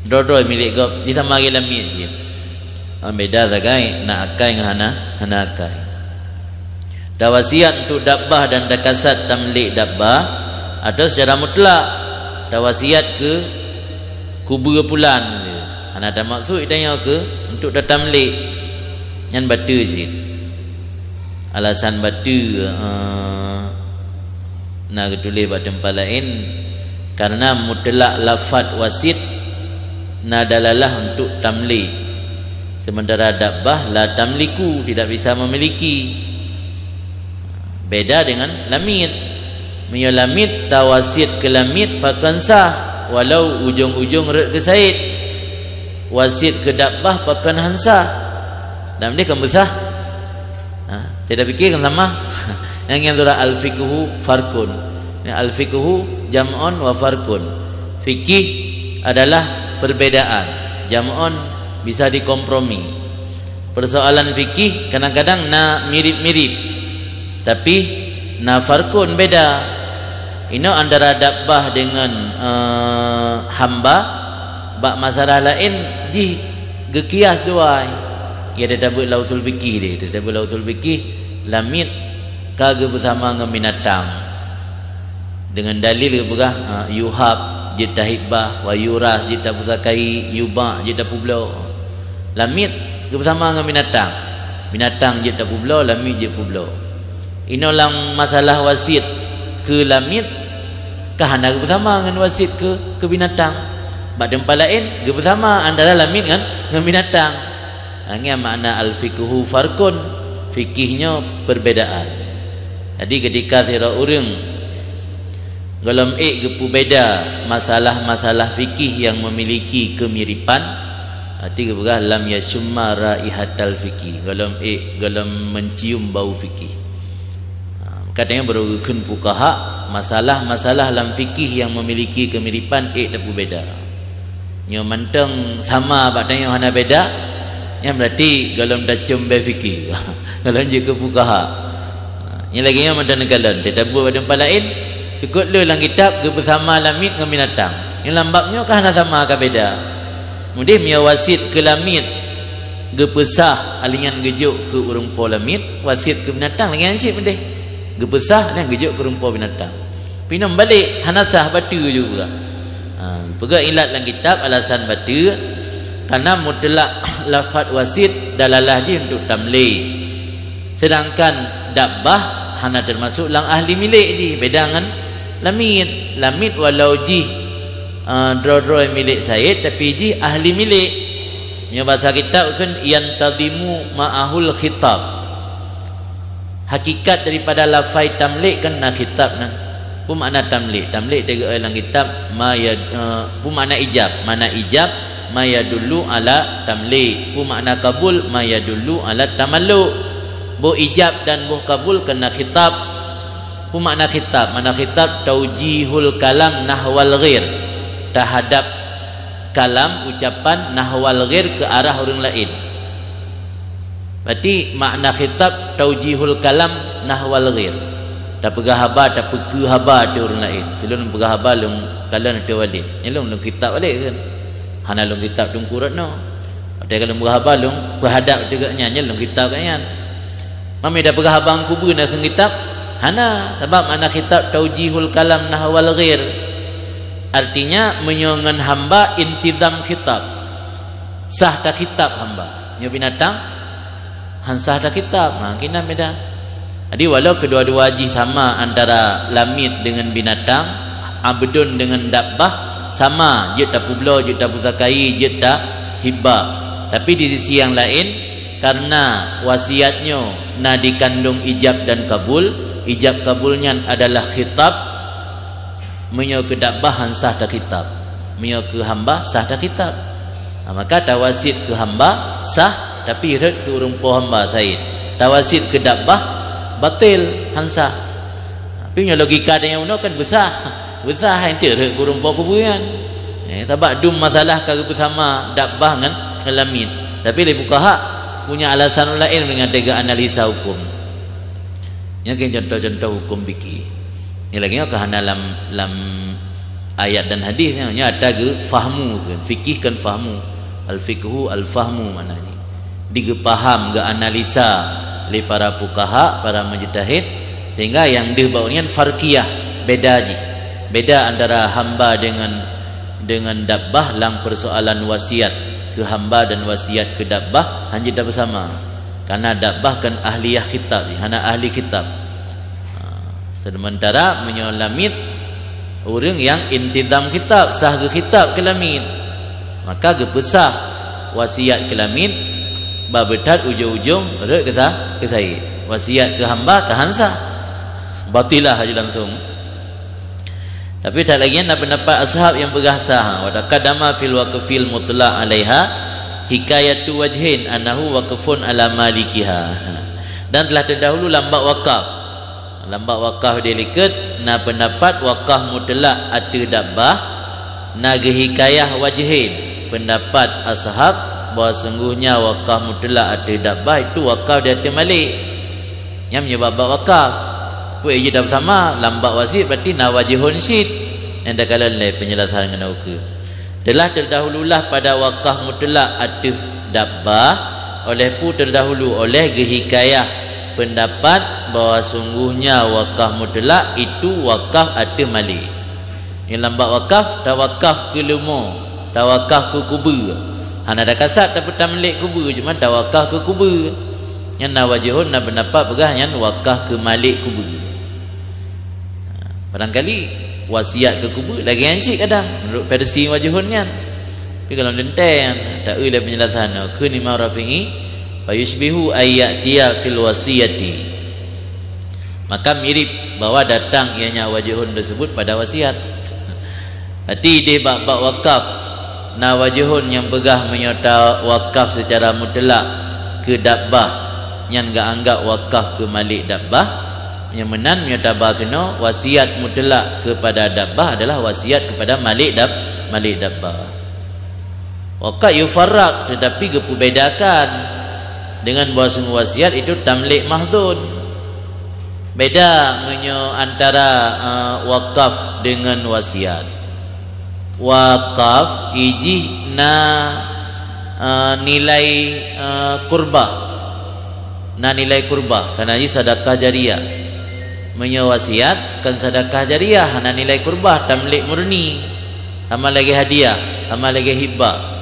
dodo milik gop bisa magi lamit sih. Beda sagai nak akai dengan hana akai. Tawasiat untuk dabbah dan dakasat tamlik dabbah atau secara mutlak tawasiat ke kubur pulan. Hana ada maksud idanya ke untuk datamlik yang batu sih. Alasan batu nak tulis pada tempat lain karena mutlak lafaz wasit nadalalah untuk tamlik, sementara dabbah la tamliku, tidak bisa memiliki. Beda dengan lamit. Mio lamit tawasit ke lamit pakan sah walau ujung-ujung red ke said. Wasit ke dabbah pakan hansah. Dan dia kan besar. Tidak fikir kan sama. Yang surah al-fiqhu farkun. Al-fiqhu jam'un wa farkun. Fikih adalah perbedaan. Jam'un bisa dikompromi. Persoalan fikih kadang-kadang na mirip-mirip, tapi na farkun beda. Ini antara dabbah dengan hamba. Bak masalah lain di gekias dua. Ya dia tabut lausul fikih dia tabut lausul fikih lamit kagak bersama dengan binatang dengan dalil berah yuhab jita hibbah wa yuras jita pusakai yuba jita publo. Lamit bersama dengan binatang jita publo, lamit jita publo. Ini orang masalah wasit ke lamit kahana bersama dengan wasit ke binatang. Bak tempat lain dia bersama antara lamit dengan binatang. Ini makna al-fiqhu farkun, fikihnya perbedaan. Jadi ketika sira urang golom gepu beda masalah-masalah fikih yang memiliki kemiripan, arti berah lam yasumma raihatal fikih, golom mencium bau fikih. Katanya berukun fuqaha masalah-masalah dalam fikih yang memiliki kemiripan tepu beda. Nyo menteng sama batanya hana beda, yang berarti golom dah cium be fikih. Golom je ke fuqaha. Yang lagi yang menteng galon tidak buat tempat lain cukup lu dalam kitab ke bersama lamit dengan binatang. Yang lambaknya kah hana sama ke beda. Kemudian mia wasit ke lamit ge pesah alingan gejuk ke urang po lamit, wasit ke binatang lagi yang sip pendeh. Ge pesah dan gejuk ke urang po binatang. Pinam balik hana sah batu juga. Pega ilat dalam kitab alasan batu karena mutlak lafaz wasit dalalah je untuk tamlik. Sedangkan dabbah hana termasuk lang ahli milik je, beda dengan lamit. Lamit walau ji dro-dro milik saya tapi ji ahli milik. Nya bahasa kitab kan yantazimu ma'ahul khitab. Hakikat daripada lafaz tamlik kan na khitab nan. Pun makna tamlik tiga dalam kitab pun makna ijab, mana ijab maya dulu ala tamlik, pun makna kabul maya dulu ala tamallu. Bu ijab dan bu kabul kena khitab, pun makna khitab, mana khitab taujihul kalam nahwal ghair, terhadap kalam ucapan nahwal ghair ke arah orang lain. Berarti makna khitab taujihul kalam nahwal ghair. Tak pegah habar, tak pegu habar tu orang lain. Sebelum pegah habar long kalan tu walid. Nyelong long kitab balik kan. Hana long kitab tu kurat no. Ada kalau pegah habar long berhadap juga nya nyelong kitab kan. Mami dah pegah habar kubur nak kitab. Hana sebab mana kitab taujihul kalam nahwal ghair. Artinya menyongan hamba intizam kitab. Sah tak kitab hamba. Nya binatang hansah tak kitab. Kena beda. Jadi walau kedua-dua haji sama antara lamit dengan binatang, abdun dengan dabbah sama, je tak publo, je tak pusakai, je tak hibah. Tapi di sisi yang lain karena wasiatnya na dikandung ijab dan kabul, ijab kabulnya adalah khitab, menyo ke dabbah sah dah kitab, menyo ke hamba sah dah kitab. Maka tawasid ke hamba sah, tapi red ke urung po hamba Said. Tawasid ke dabbah batil hansah. Tapi menyo logika dia uno kan besar yang red ke urung po kuburan. Sebab dum masalah kagak bersama dabbah dengan lamid. Tapi lebih fuqaha punya alasan lain dengan tega analisa hukum. Yang contoh-contoh hukum fikih. Ini lagi kerana dalam ayat dan hadisnya ada ke fahmu kan, fikih kan fahmu, al fikhu al fahmu maknanya. Digepaham ke analisa oleh para fuqaha, para mujtahid, sehingga yang dibawanya farqiyah, beda aja. Beda antara hamba dengan dabbah dalam persoalan wasiat ke hamba dan wasiat ke dabbah hanya tak bersama. Karena dabbah kan ahliyah kitab, hana ahli kitab. Sementara menyolamit orang yang intizam kitab, sah ke kitab ke lamid, maka gepesah wasiat ke lamid babetat ujung-ujung rek ke Said. Wasiat ke hamba tahan sah, batilah aja langsung. Tapi tak lagi ada pendapat ashab yang berasah wa taqaddama fil waqfil mutlaq alaiha hikayatu wajhin annahu waqfun ala malikiha. Dan telah terdahulu lambat wakaf. Lambat wakaf dia liket na pendapat wakaf mutlak atu dabbah na hikayah wajhin pendapat ashab bahawa sungguhnya wakaf mutlak atu dabbah itu wakaf dia malik yang menyebab wakaf puak je dah bersama lambat wasit berarti na wajihun syid yang dah kala lain penjelasan dengan ukur telah terdahululah pada wakaf mutlak atu dabbah oleh pu terdahulu oleh hikayah pendapat bahawa sungguhnya wakaf mutlak itu wakaf atu malik. Yang lambat wakaf tak wakaf ke lemah, tak wakaf ke kubur. Hana ada kasat tapi tak milik kubur, cuma tak wakaf ke kubur. Yang na wajihun na pendapat begah yang wakaf ke malik kubur. Barangkali wasiat ke kubur lagi yang syik kadang menurut versi wajihun kan. Tapi kalau denteng tak ada penjelasan ke Imam Rafi'i fayushbihu ayyatiya fil wasiyati, maka mirip bahawa datang ianya wajihun tersebut pada wasiat. Hati dia bab wakaf na wajihun yang pegah menyerta wakaf secara mutlak ke dabbah yang enggak anggap wakaf ke malik dabbah, yang menan menyerta kena wasiat mutlak kepada dabbah adalah wasiat kepada malik dabbah. Wakaf yufarraq tetapi kepebedakan dengan bahasa wasiat itu tamlik mahdhun. Beda antara wakaf dengan wasiat. Wakaf ijih na nilai kurbah, na nilai kurbah karena ini sedekah jariah. Wasiat kan sedekah jariah na nilai kurbah tamlik murni, sama lagi hadiah, sama lagi hibah.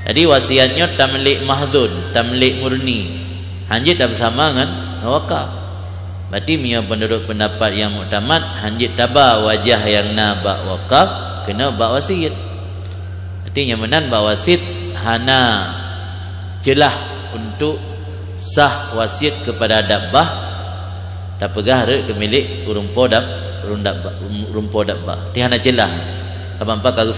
Jadi wasiatnya tamlik mahdhun, tamlik murni. Hanjit dah bersama dengan wakaf. Berarti punya penduduk pendapat yang muktamad hanjit tabah wajah yang na bak wakaf kena bak wasiat. Artinya menan bak wasiat hana celah untuk sah wasiat kepada dabbah tak pegah rek ke milik urumpo dabbah. Ti hana celah. Apa kagak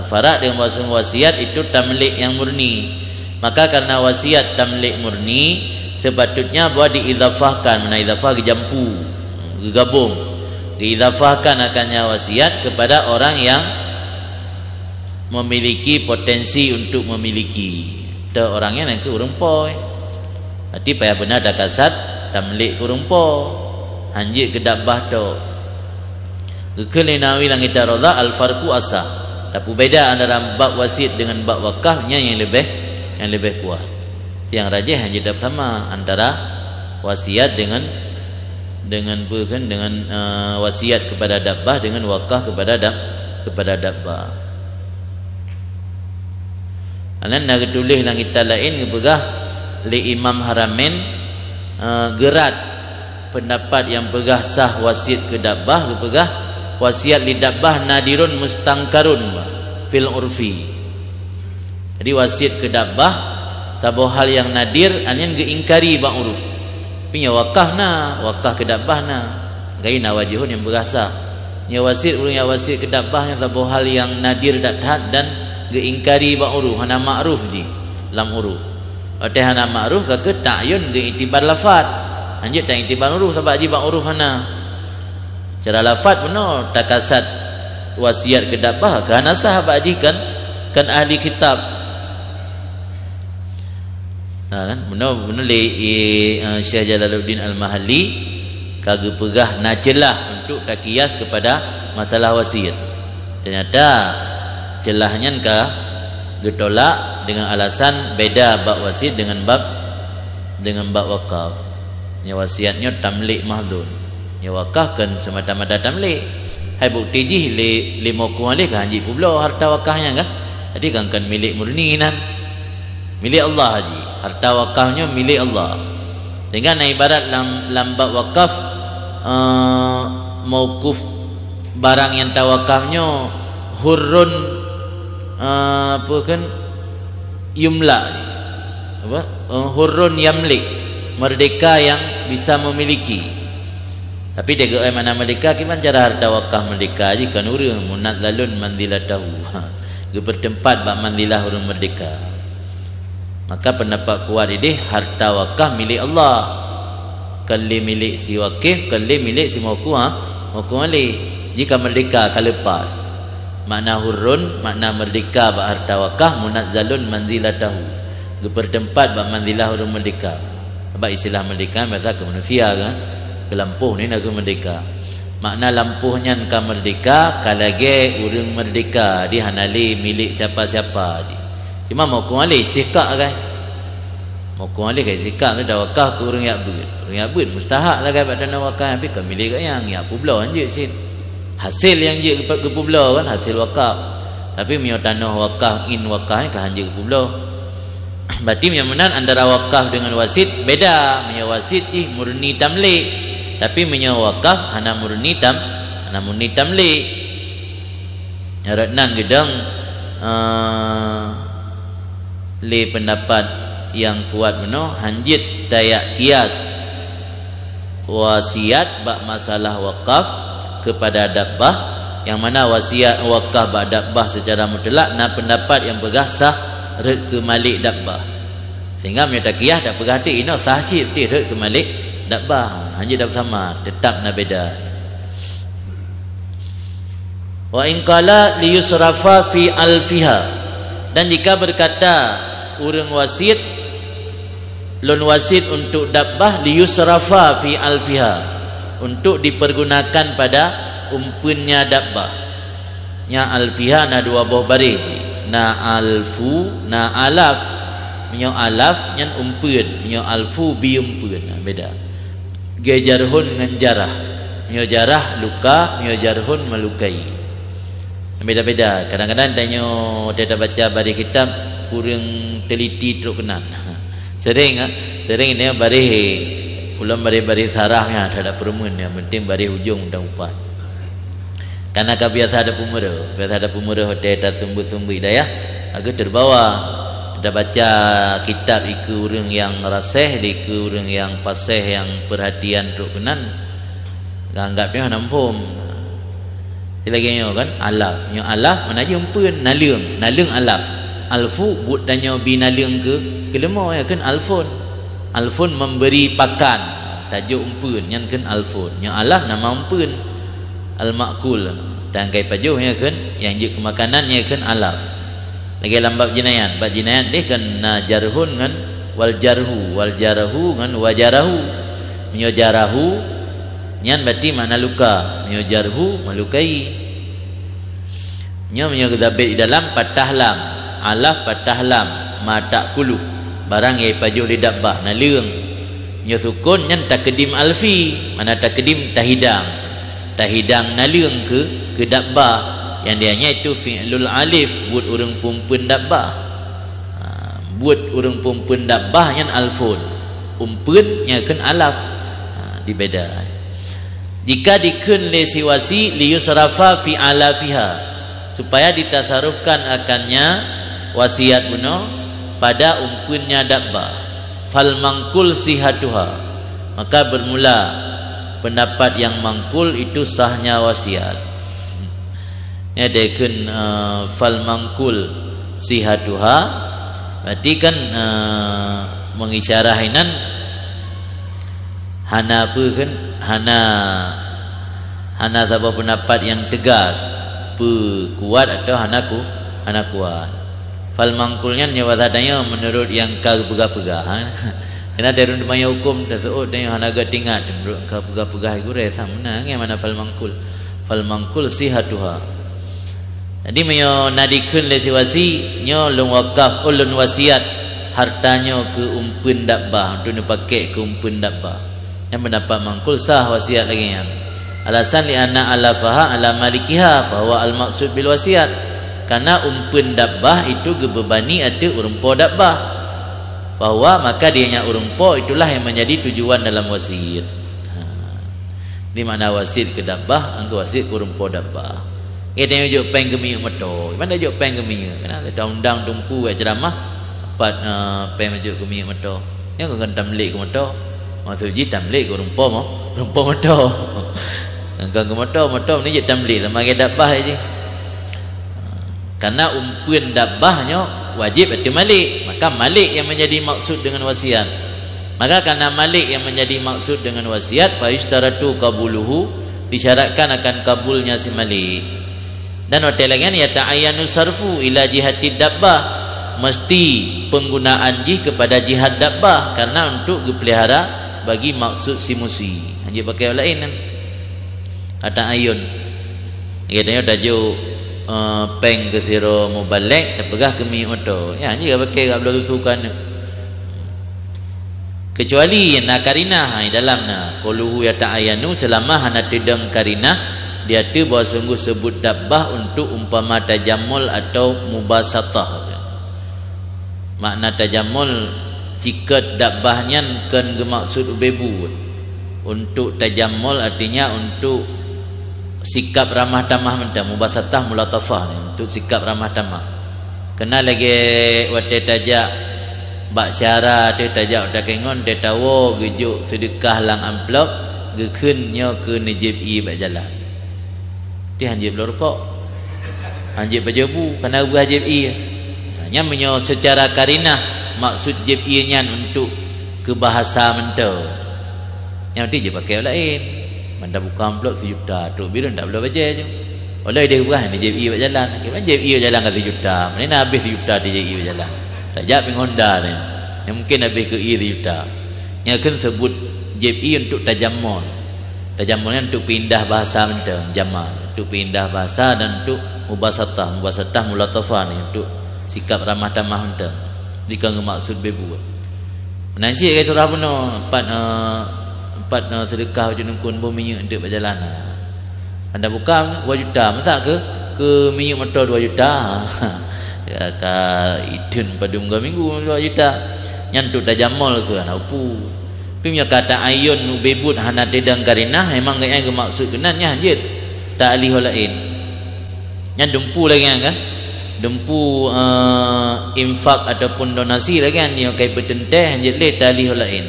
farak dengan bahasa wasiat itu tamlik yang murni. Maka karena wasiat tamlik murni sepatutnya buat diidhafahkan, mana idhafah jampu, gabung, diidhafahkan akannya wasiat kepada orang yang memiliki potensi untuk memiliki. Itu orangnya yang ke urumpo. Berarti payah benar dah kasat tamlik ke urumpo, hanjit ke dabbah tu. Kekelinawi langit radha al-farqu asah. Tapi beda antara bab wasiat dengan bab wakafnya yang lebih kuat. Yang rajih hanya dapat sama antara wasiat dengan wasiat kepada dabbah dengan wakaf kepada dabbah. Anan nak tulis langit lain kepegah li Imam Haramain gerat pendapat yang pegah sah wasiat ke dabbah kepegah wasiat lidabbah nadirun mustangkarun fil urfi. Jadi wasiat ke dabbah satu hal yang nadir anyan geingkari bang uruf. Punya wakaf ke dabbah na gaina wajihun yang berasa nya wasit urang yang wasit ke dabbah nya satu hal yang nadir tak tahat dan geingkari ba uruf hana ma'ruf ji lam uruf atau hana ma'ruf ke ta'yun ge itibar lafaz anjut tak itibar uruf sebab ji ba uruf hana secara lafaz benar takasat wasiat ke dabbah kana sah ba ji kan ahli kitab kan benar le Syekh Jalaluddin Al-Mahalli kagak pegah nacelah untuk takiyas kepada masalah wasiat. Ternyata celahnya getolak dengan alasan beda bab wasiat dengan bab wakaf. Nya wasiatnya tamlik mahdhun. Nya wakaf kan semata-mata tamlik. Hai bukti jih le moku alih kan haji pula harta wakafnya kan. Jadi kan milik murni nan. Milik Allah haji. Harta wakafnya milik Allah. Dengan ibarat lam bab wakaf mauquf barang yang tawakafnya hurrun apa kan yumla apa hurrun yamlik merdeka yang bisa memiliki tapi dia mana merdeka gimana cara harta wakaf merdeka aja kan urang munadzalun manzilatahu ge bertempat bak manzilah urang merdeka maka pendapat kuat ini harta wakaf milik Allah kali milik si wakif kali milik si mauku alih jika merdeka kalau lepas makna hurrun makna merdeka ba harta wakaf munazzalun manzilatahu bertempat ba manzilah orang merdeka sebab istilah merdeka bahasa ke manusia kan ke lampuh ni nak merdeka makna lampuhnya ka merdeka kalage urang merdeka di hanali milik siapa-siapa cuma mauku alih istiqaq kan mauku alih kai istiqaq tu dah wakaf ke urang yang bud mustahak lah kan tanah wakaf tapi kan milik kat yang apa pula anjir sin hasil yang je ke pula kan hasil wakaf tapi mio tanah wakaf in wakaf kan anjir ke pula berarti yang benar antara wakaf dengan wasit beda mio wasit ni murni tamlik tapi mio wakaf hana murni tamlik ratnan gedang le pendapat yang kuat benar hanjit dayak kias wasiat bab masalah wakaf kepada dabbah yang mana wasiat wakaf bab dabbah secara mutlak na pendapat yang pegah sah red ke malik dabbah sehingga metakiyah tak pegah hati ini sah cip ti red ke malik dabbah hanya dak sama tetap na beda wa in qala li yusrafa fi alfiha dan jika berkata urang wasit lon wasit untuk dabbah liyusrafa fi alfiha untuk dipergunakan pada umpunnya dabbah nya alfiha na dua buah baris na alfu na alaf menyo alaf nyan umpun menyo alfu bi umpun beda ge jarhun ngan jarah menyo jarah luka menyo jarhun melukai beda-beda kadang-kadang tanya dia baca baris kitab kurang teliti teruk kenal sering ni baris pulang baris sarahnya tak ada perumun yang penting baris ujung dan upah karena biasa ada pemurah hotel tak sumbu-sumbu hidayah agak terbawa dah baca kitab iku orang yang rasih iku orang yang pasih yang perhatian teruk kenan anggapnya nampum lagi kan alaf mana je umpun nalung alaf alfu but tanya binalung ke lemah ya kan alfun memberi pakan tajuk umpun yang kan alfun yang alaf nama umpun al-ma'kul tangkai pajuh ya kan yang je ke makanan ya kan alaf lagi dalam bab jinayat dia kan jarhun kan wal jarahu kan wajarahu menyo jarahu nyan berarti makna luka menyo jarhu melukai nyo menyo zabit di dalam patah lam alaf patah lam mata kulu barang yang pajuh di dabbah nalung nyo sukun nyan takdim alfi mana takdim tahidang nalung ke dabbah yang dianya itu fi'lul alif buat orang pumpun dabbah buat orang pumpun dabbah yang alfun umpun yang kan alaf dibeda jika dikun li siwasi li yusrafa fi alafiha supaya ditasarufkan akannya wasiat buno pada umpunnya dabbah fal mangkul sihatuha maka bermula pendapat yang mangkul itu sahnya wasiat ya dekun fal mangkul sihatuha berarti kan mengisyarahinan hana apa kan hana sebuah pendapat yang tegas kuat atau hana kuat. Fal mangkulnya nyawatannya menurut yang kau pegah-pegah. Kena dari rumah hukum dah seut dan hana gak tinggal menurut kau pegah-pegah itu rasa menang yang mana fal mangkul sihatuha. Jadi menyo nadikun lesiwasi nyo lung wakaf ulun wasiat hartanya ke umpun dabbah untuk dipakai ke umpun dabbah. Yang mendapat mangkul sah wasiat lagi yang alasan li anna alafaha ala malikiha fa huwa al maksud bil wasiat karena umpun dabbah itu gebebani ada urumpo dabbah bahwa maka dianya urumpo itulah yang menjadi tujuan dalam wasiat. Di mana wasiat ke dabbah anggo wasiat urumpo dabbah. Kita ujuk peng gemiu meto mana ujuk peng gemiu kena ada undang tungku buat ceramah dapat peng ujuk gemiu meto yang akan tamlik ke meto maksud ji tamlik ke urumpo meto Angka motor ni je tamlik sama ke dabbah je. Karena umpun dabbahnya wajib itu malik, maka malik yang menjadi maksud dengan wasiat. Maka karena malik yang menjadi maksud dengan wasiat, fa yustaratu qabuluhu, disyaratkan akan kabulnya si malik. Dan hotel lagi ya ta'ayyanu sarfu ila jihati dabbah, mesti penggunaan jih kepada jihad dabbah karena untuk dipelihara bagi maksud si musi. Hanya pakai lain kan. Kata ayun katanya tajuk peng ke siro mubalek terpegah ke mi motor ya ni pakai kat belah tusukan kecuali na karinah dalam na quluhu ya ta'ayanu selama hana tidam karinah dia tu bahawa sungguh sebut dabbah untuk umpama tajammul atau mubasatah. Makna tajammul jika dabbahnya kan bermaksud ubebu untuk tajammul artinya untuk sikap ramah tamah mentah mubasatah mulatafah ni untuk sikap ramah tamah kena lagi wate tajak bak syara te tajak utak kengon te tawo gejuk sedekah lang amplop gekeunnya ke najib i bak jalan ti hanjib lorpok hanjib bajebu kena buah jib i hanya menyo secara karinah maksud jib i nya untuk ke bahasa mentah yang ti je pakai lain Manda buka amplop 1 juta tu bila tak boleh baca je. Oleh dia buah ni JI buat jalan. Kira JI jalan ke 1 juta. Mana habis 1 juta di JI buat jalan. Tak jap ping Honda ni. Yang mungkin habis ke 1 juta. Yang akan sebut JI untuk tajammul. Tajammulnya untuk pindah bahasa mentah, jamal. Untuk pindah bahasa dan untuk mubasatah. Mubasatah mulatafah ni untuk sikap ramah tamah mentah. Jika maksud bebu. Nanti ke surah penuh 4 sedekah junukun bumi untuk berjalan. Anda buka 2 juta, masa ke minyak motor 2 juta. Ya ka idun pada minggu 2 juta. Nyantuk tajammul ke upu. Pimnya kata ayun bebut hana dedang karinah memang gaya ke maksud kenannya je. Tak alih lain. Yang dempu lagi kan? Dempu infak ataupun donasi lagi kan yang kai petenteh je le tak alih lain.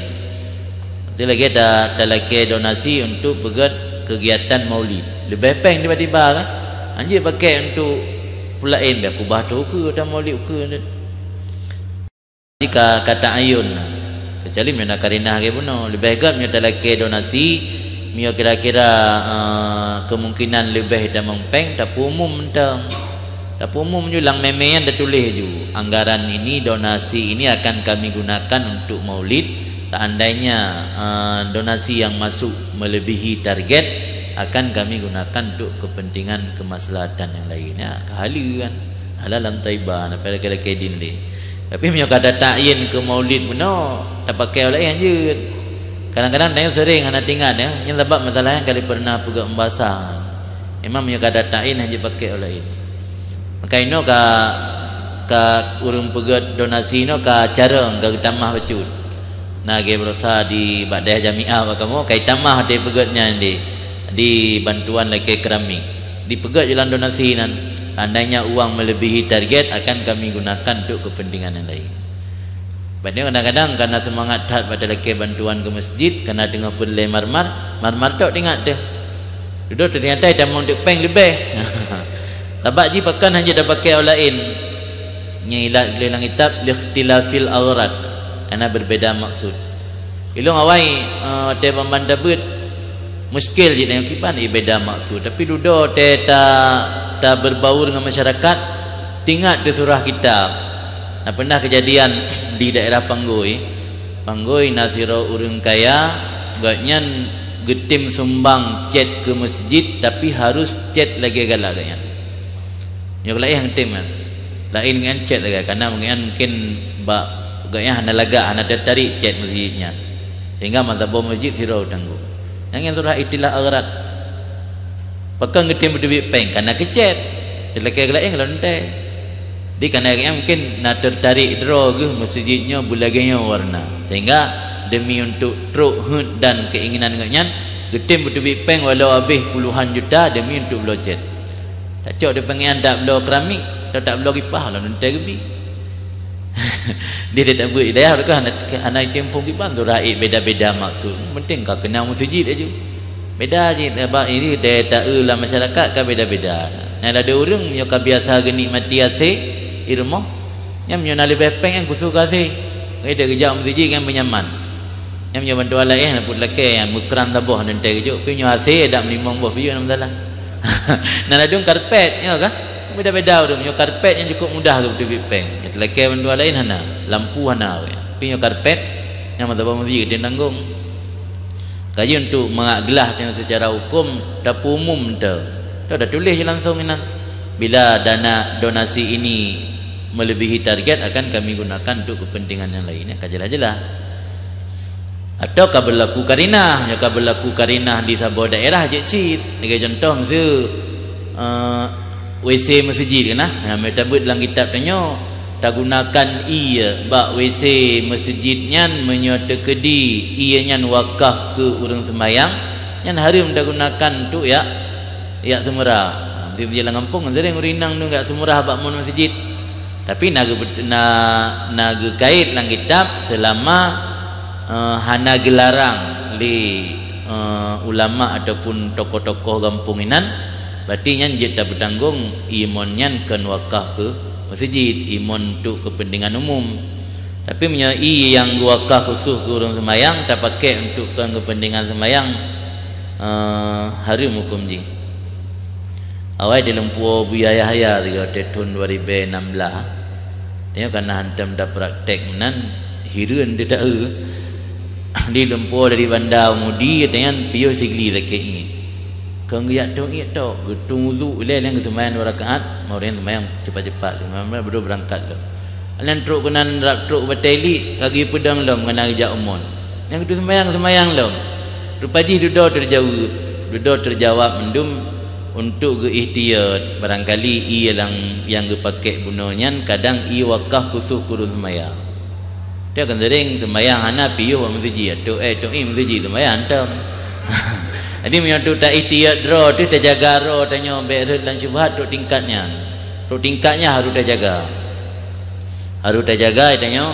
Lagi ada lagi donasi untuk pegat kegiatan maulid. Lebih peng tiba-tiba kan. Anjir pakai untuk pulain biar kubah tu ke atau maulid ke. Jika kata ayun kecuali mina karinah ke puno lebih agak mina lagi donasi mio kira-kira kemungkinan lebih dah mengpeng tak umum tentang tak umum je lang memean dah tulis je anggaran ini donasi ini akan kami gunakan untuk maulid. Tak andainya donasi yang masuk melebihi target akan kami gunakan untuk kepentingan kemaslahatan yang lainnya kehalu kan halalam taibah apa lagi din le tapi punya kata ta'yin ke maulid benar tak pakai oleh yang je kadang-kadang dia sering hana tinggal ya yang sebab masalahnya kali pernah pegak membasah memang punya kata ta'yin hanya pakai oleh ini maka ini ka urung pegat donasi no ka cara ka tamah bacut nage berusaha di badai jamiah apa kamu kai tamah de pegatnya di bantuan lagi keramik di pegat jalan donasi nan andainya uang melebihi target akan kami gunakan untuk kepentingan yang lain. Padahal kadang-kadang karena semangat hat pada lagi bantuan ke masjid karena tengah pelai marmar tok tengok dia duduk ternyata dah mau untuk peng lebih Tabak ji pakan hanya dah pakai orang lain. Nyilat dalam kitab likhtilafil awrad, karena berbeda maksud. Ilung awai te pembandabut muskil je tengok kipan beda maksud, tapi dudo te ta berbaur dengan masyarakat tingat di surah kitab. Nah, pernah kejadian di daerah Panggoi nasiro urang kaya gaknya getim sumbang cet ke masjid, tapi harus cet lagi galak gaknya. Yo galak yang tim kan. Lain dengan cet lagi karena mungkin bak gaknya hana laga hana tertarik cet masjidnya. Sehingga mazhab masjid siro tangguh. Yang surah itilah agrat. Pakai getim berdebik peng karena kecet. Lagi galak yang lonte. Di karena mungkin nak tertarik draw ke masjidnya bulaganya warna, sehingga demi untuk truk dan keinginan ngaknya getim berdebik peng walau habis puluhan juta demi untuk blocet. Tak cok dia pengen tak belo keramik, tak belo kipah lah nanti gebi. Dia tak buat idea dekat anak tempung kipah tu raik beda-beda maksud. Penting kau kenal masjid aja. Beda je sebab ini dia tak lah masyarakat kan beda-beda. Nah ada orang yang biasa nikmati asih irmah yang punya lebih peng yang kusuh kasih dia kerja masjid yang menyaman yang punya bantu alai nak put laki yang mukran tabuh nanti kerja punya hasil ada menimang buah video nama salah nak ada karpet ya kah beda-beda orang punya karpet yang cukup mudah tu berdebik peng yang laki bantu alai hana lampu hana punya karpet yang tabuh masjid dia tanggung kaji untuk mengaglah dengan secara hukum dapur umum dah tulis je langsung ini bila dana donasi ini melebihi target akan kami gunakan untuk kepentingan yang lainnya. Kajelah-jelah. Atau berlaku karinah, jika berlaku karinah di sebuah daerah je cit. Sebagai contoh WC masjid kan nah. Mereka buat dalam kitab tanya tak gunakan bak WC masjidnya menyota kedi ianya wakaf ke orang sembahyang yang harum dah gunakan tu ya semurah. Mesti berjalan kampung sering urinang tu enggak semurah bak mun masjid. Tapi naga kait dalam kitab selama hana gelarang li ulama ataupun tokoh-tokoh kampung inan berarti nyan je tak bertanggung imun nyan kan wakaf ke masjid imun untuk kepentingan umum. Tapi punya yang wakaf khusus ke orang sembahyang tak pakai untuk kan kepentingan sembahyang harum hukum ji. Awal dalam puau Buyaya tahun 2016 tengok kerana hantam dah praktek menan hirun dia tak di lempur dari bandar mudi katanya piyo sigli rakyat ini kau ngiat tu getung wudu le yang sembahyang 2 rakaat mau yang sembahyang cepat-cepat memang baru berangkat tu alan truk kenan rap truk bateli kaki pedang lom kena ajak umon yang tu sembahyang lom rupaji duduk terjawab mendum untuk ke ihtiyat barangkali yang pakai bunonyan kadang wakaf khusus kurun sembahyang dia akan sering sembahyang hana piyo masjid tu masjid sembahyang hantam jadi menyatu tak ihtiyat draw tu tak jaga draw tanya be'rud dan syubhat tu tingkatnya harus tak jaga tanya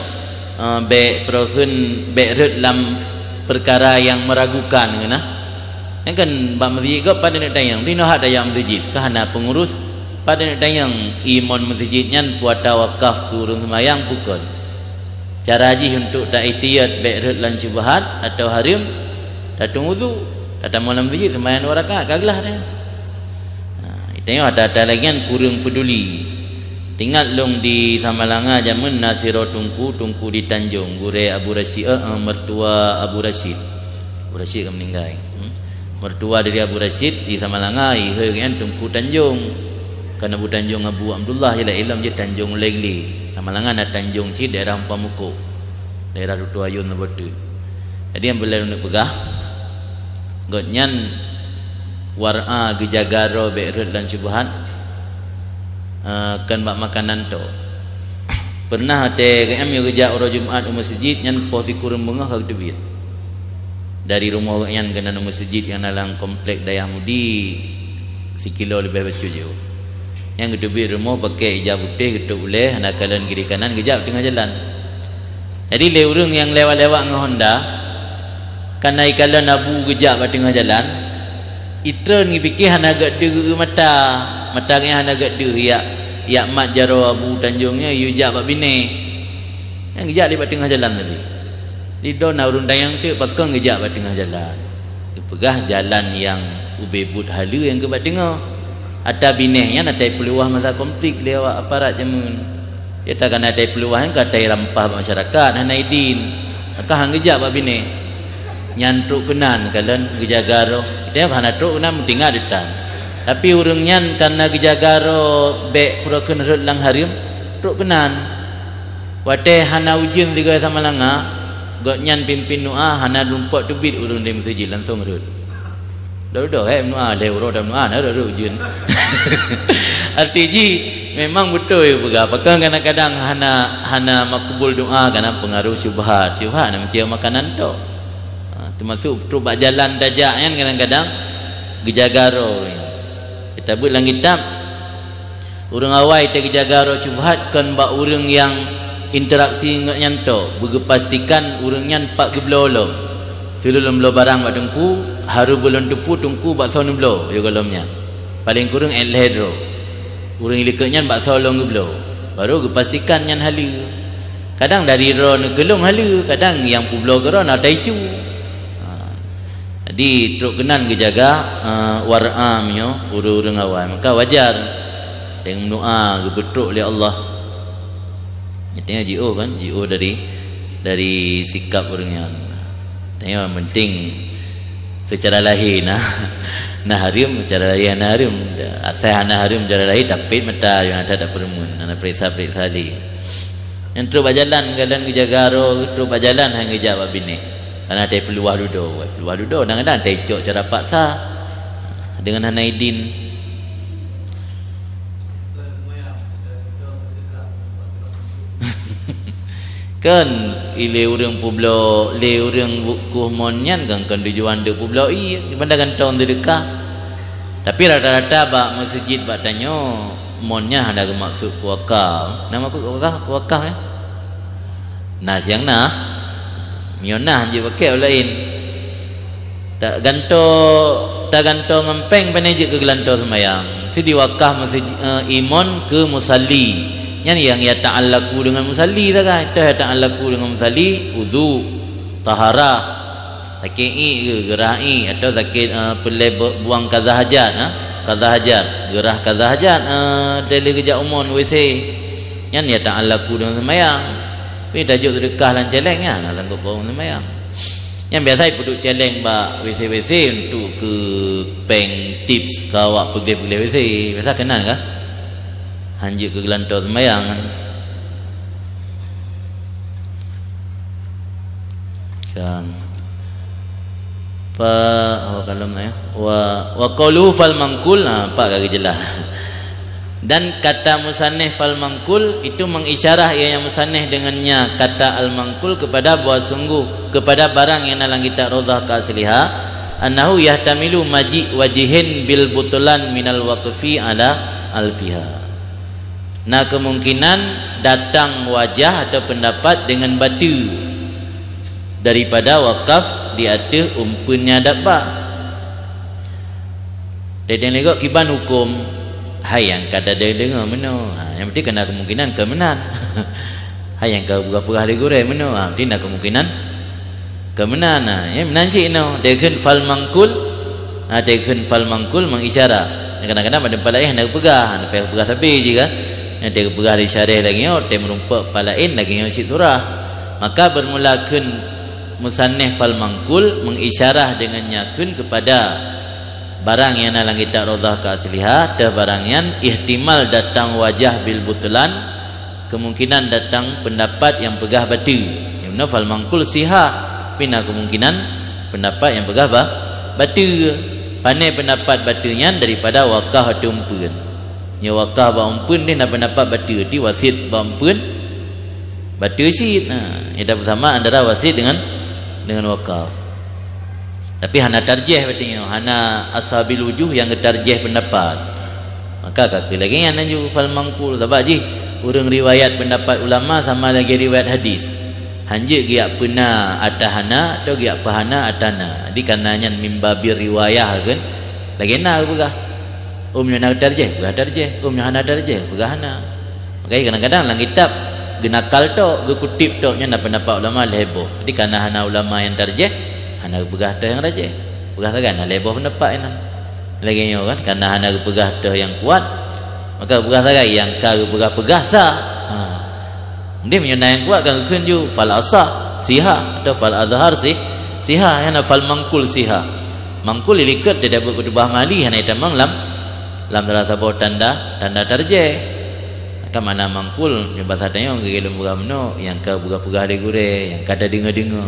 be'rud dalam perkara yang meragukan kena yang kan bak masjid ke pada nak tayang tino hak dayang masjid kerana pengurus pada nak tayang imam masjidnya puata wakaf ke urung sembahyang pukul cara haji untuk tak ihtiyat be'rud lan syubhat atau harim tatung wudu datang malam masjid sembahyang 2 rakaat kaglah dia tengok ada lagi yang kurang peduli tinggal long di Samalanga zaman Nasiro tungku di Tanjung gure Abu Rashid mertua Abu Rashid kan meninggal mertua dari Abu Rashid di Samalanga kan tungku Tanjung kan Abu Tanjung Abu Abdullah jelah ilam je Tanjung Legli Samalanga nak Tanjung si daerah Pamuko daerah Dutu Ayun betul jadi yang boleh nak pegah godnyan war'a gejagaro be'rud dan syubhat kan bak makanan tu pernah te kami kerja orang Jumaat masjid yang posi kurang bengah kag debit dari rumah yang kena masjid yang dalam komplek Dayah Mudi sekilo lebih becu je yang kedua rumah pakai hijab putih ketuk boleh anak kanan kiri kanan kejap tengah jalan jadi le urang yang lewat-lewat dengan Honda kan naik kalan abu kejap tengah jalan itra ni fikir anak agak dega mata matangnya hana gaduh ya mat jaro abu tanjungnya yu jak bak bini yang gejak di tengah jalan tadi di dona urun dayang tu pakang gejak bak tengah jalan pegah jalan yang ubebut halu yang ke bak tengah ada binehnya natai peluah masa konflik lewat aparat jamun dia takkan natai peluah yang katai rampah masyarakat hana idin maka hang gejak bak bineh nyantruk kenan kalian gejagaro kita hana truk kenan tinggal detan tapi urang nyan karena gejagaro bek purakeun rut lang harim truk kenan wate hana ujung tiga sama langa gak nyan pimpin nuah hana lumpot tubit urang di masjid langsung rut dah nuah leuro dah nuah dah ujung arti memang betul ya pegah pakang kadang-kadang hana makbul doa karena pengaruh syubhat nak mencari makanan tu termasuk terubak jalan dajak kan kadang-kadang gejagaro kita buat dalam kitab urang awai te gejagaro syubhat kan bak urang yang interaksi ngat nyanto berpastikan urang nyan pak geblolo filulum lo barang bak dengku haru belum tepu tungku bak sonu blo yo golomnya paling kurang elhedro urang iliknya bak solong geblo baru gepastikan nyan halu kadang dari ro negelong halu kadang yang publo gero na taicu jadi truk kenan gejaga war'am yo urang awam maka wajar teng doa gebetruk oleh Allah nyatanya jiu kan jiu dari sikap urangnya tanya penting secara lahir nah harim secara lahir nah harim saya nah harim secara lahir tapi mata yang ada tak permun ana periksa li yang truk berjalan kadang gejagaro truk berjalan hang gejak bab bini karena ada peluah dudo kadang-kadang tecok cara paksa dengan Hanaidin kan ile urang publo le urang buku monyan kan tujuan de publo i benda gantong de dekah tapi rata-rata bak masjid bak tanyo monnya ada maksud wakaf nama ku wakaf ya nah siang nah mionah je pakai lain tak ganto mempeng paneje ke gelanto semayang si diwakah masjid imon ke musalli yang ya ta'allaku dengan musalli saja itu ya ta'allaku dengan musalli wudu taharah sakit ke gerah atau sakit pelai buang kaza hajat gerah kaza hajat dari kerja umum WC yang ya ta'allaku dengan semayang tapi tajuk sedekah lan celeng kan nak sanggup bawa sembahyang yang biasa duduk celeng ba WC untuk ke bank tips ke awak pergi WC biasa kenal kah hanjik ke gelantor sembahyang kan kalau ya wa qalu fal mangkul pak kaki jelas dan kata musannif fal mangkul itu mengisyarah ianya musannif dengannya kata al mangkul kepada bahwa sungguh kepada barang yang dalam kitab Raudhah ka asliha annahu yahtamilu maji wajihin bil butulan minal waqfi ala alfiha nah kemungkinan datang wajah atau pendapat dengan batu daripada wakaf di atas umpunnya dapat dan legok kiban hukum hayang kada dengar meno yang penting kena kemungkinan kemenan hayang ka berapa hari gore meno penting ada kemungkinan kemenan yang menanci no dekun fal mangkul mengisyarah kadang-kadang pada palain nak pegah sapi juga yang dia pegah di syarih lagi dia merumpak palain lagi yang surah maka bermulakan musannif fal mangkul mengisyarah dengannya kun kepada barang yang dalam kitab Raudhah ka asliha dah barang yang ihtimal datang wajah bil butulan kemungkinan datang pendapat yang pegah batu yang fal mangkul siha pina kemungkinan pendapat yang pegah batu pandai pendapat batunya daripada wakah atau umpun nya wakah ba umpun dia nak pendapat batu di wasit ba umpun batu sid ia bersama antara wasit dengan wakaf tapi hana tarjih berarti hana ashabil wujuh yang tarjih pendapat maka kaki lagi yang nanju fal mangkul sebab ji urang riwayat pendapat ulama sama lagi riwayat hadis hanjik gia pena atahana atau gia pahana atana di kananya mimbabir riwayah kan lagi na pegah Umnya darjah, begah darjah. Umnya hana darjah, begah hana. Makanya kadang-kadang dalam kitab genakal tu, kutip tu nya pendapat ulama leheboh. Jadi karena hana ulama yang darjah, hana begah tu yang rajah. Begah sagan leheboh pendapat ini. Lagi nyo kan karena hana begah tu yang kuat, maka begah sagan yang ka begah sah. Dia menyana yang kuat kan kunju fal asah siha atau fal azhar siha yang fal mangkul siha. Mangkul likat tidak berubah mali hana tamang lam dalam sebuah tanda tarjih. Kan mana mangkul yang bahasa tanya orang gelem bugamno yang ka buga-buga de gure yang kata dengar-dengar.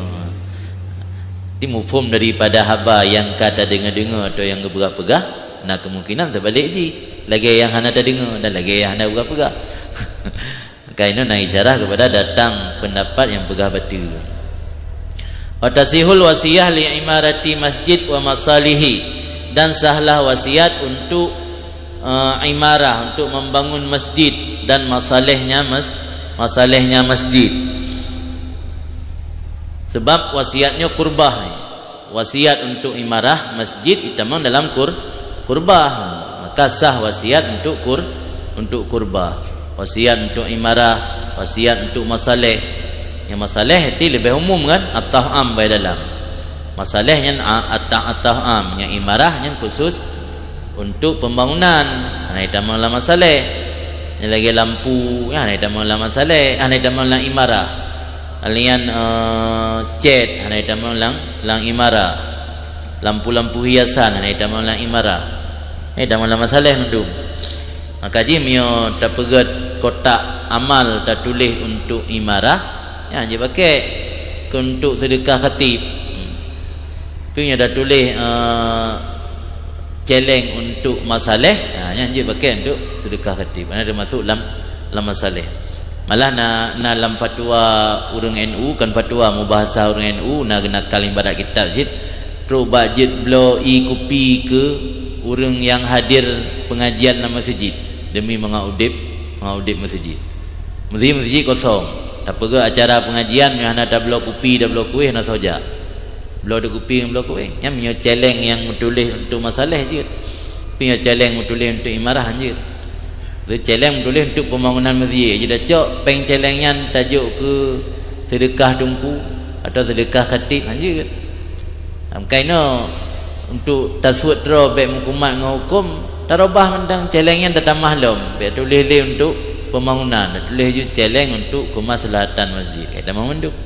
Ti mufhum daripada haba yang kata dengar-dengar atau yang buga-buga, nah kemungkinan sebalik ji. Lagi yang hana dengar dan lagi yang hana buga-buga. Kaino na isyarah kepada datang pendapat yang pegah batu. Wa tasihul wasiyah li imarati masjid wa masalihi, dan sahlah wasiat untuk imarah, untuk membangun masjid dan masalahnya masjid. Sebab wasiatnya kurbah. Wasiat untuk imarah masjid itu memang dalam kurbah. Maka sah wasiat untuk kurbah. Wasiat untuk imarah, wasiat untuk masalah. Yang masalah itu lebih umum kan, at-taham baik dalam. Masalahnya at-taham, yang imarah yang khusus untuk pembangunan. Ana itu malah masalah. Yang lagi lampu, ana itu malah masalah, ana itu malah imarah. Alian cat, ana itu malah imarah. Lampu-lampu hiasan, ana itu malah imarah. Itu malah masalah itu. Maka dia mio tak pegat kotak amal tak tulis untuk imarah, yang dia pakai untuk sedekah khatib. Punya dah tulis celeng untuk masalah, yang dia pakai untuk sedekah khatib. Ada masuk dalam masalah. Malah na dalam fatwa urang NU kan fatwa mubahasah urang NU na kena kalim barat kitab jid. Tro budget blo kopi ke urang yang hadir pengajian dalam masjid demi mengaudit masjid. Masjid kosong. Tak pergi acara pengajian yang ada blo kopi, dah blo kuih na saja. Blo ada kopi dengan blo kuih. Yang punya celeng yang tulis untuk masalah je. Punya celeng tulis untuk imarah je. Tu celeng tulis untuk pembangunan masjid. Jadi cok peng celengnya tajuk ke sedekah tungku atau sedekah khatib je. Kaino untuk taswid draw baik hukumat dengan hukum tarobah mentang celengnya datang mahlum biar tulis le untuk pembangunan, tulis je celeng untuk kemaslahatan masjid. Kita memanduk.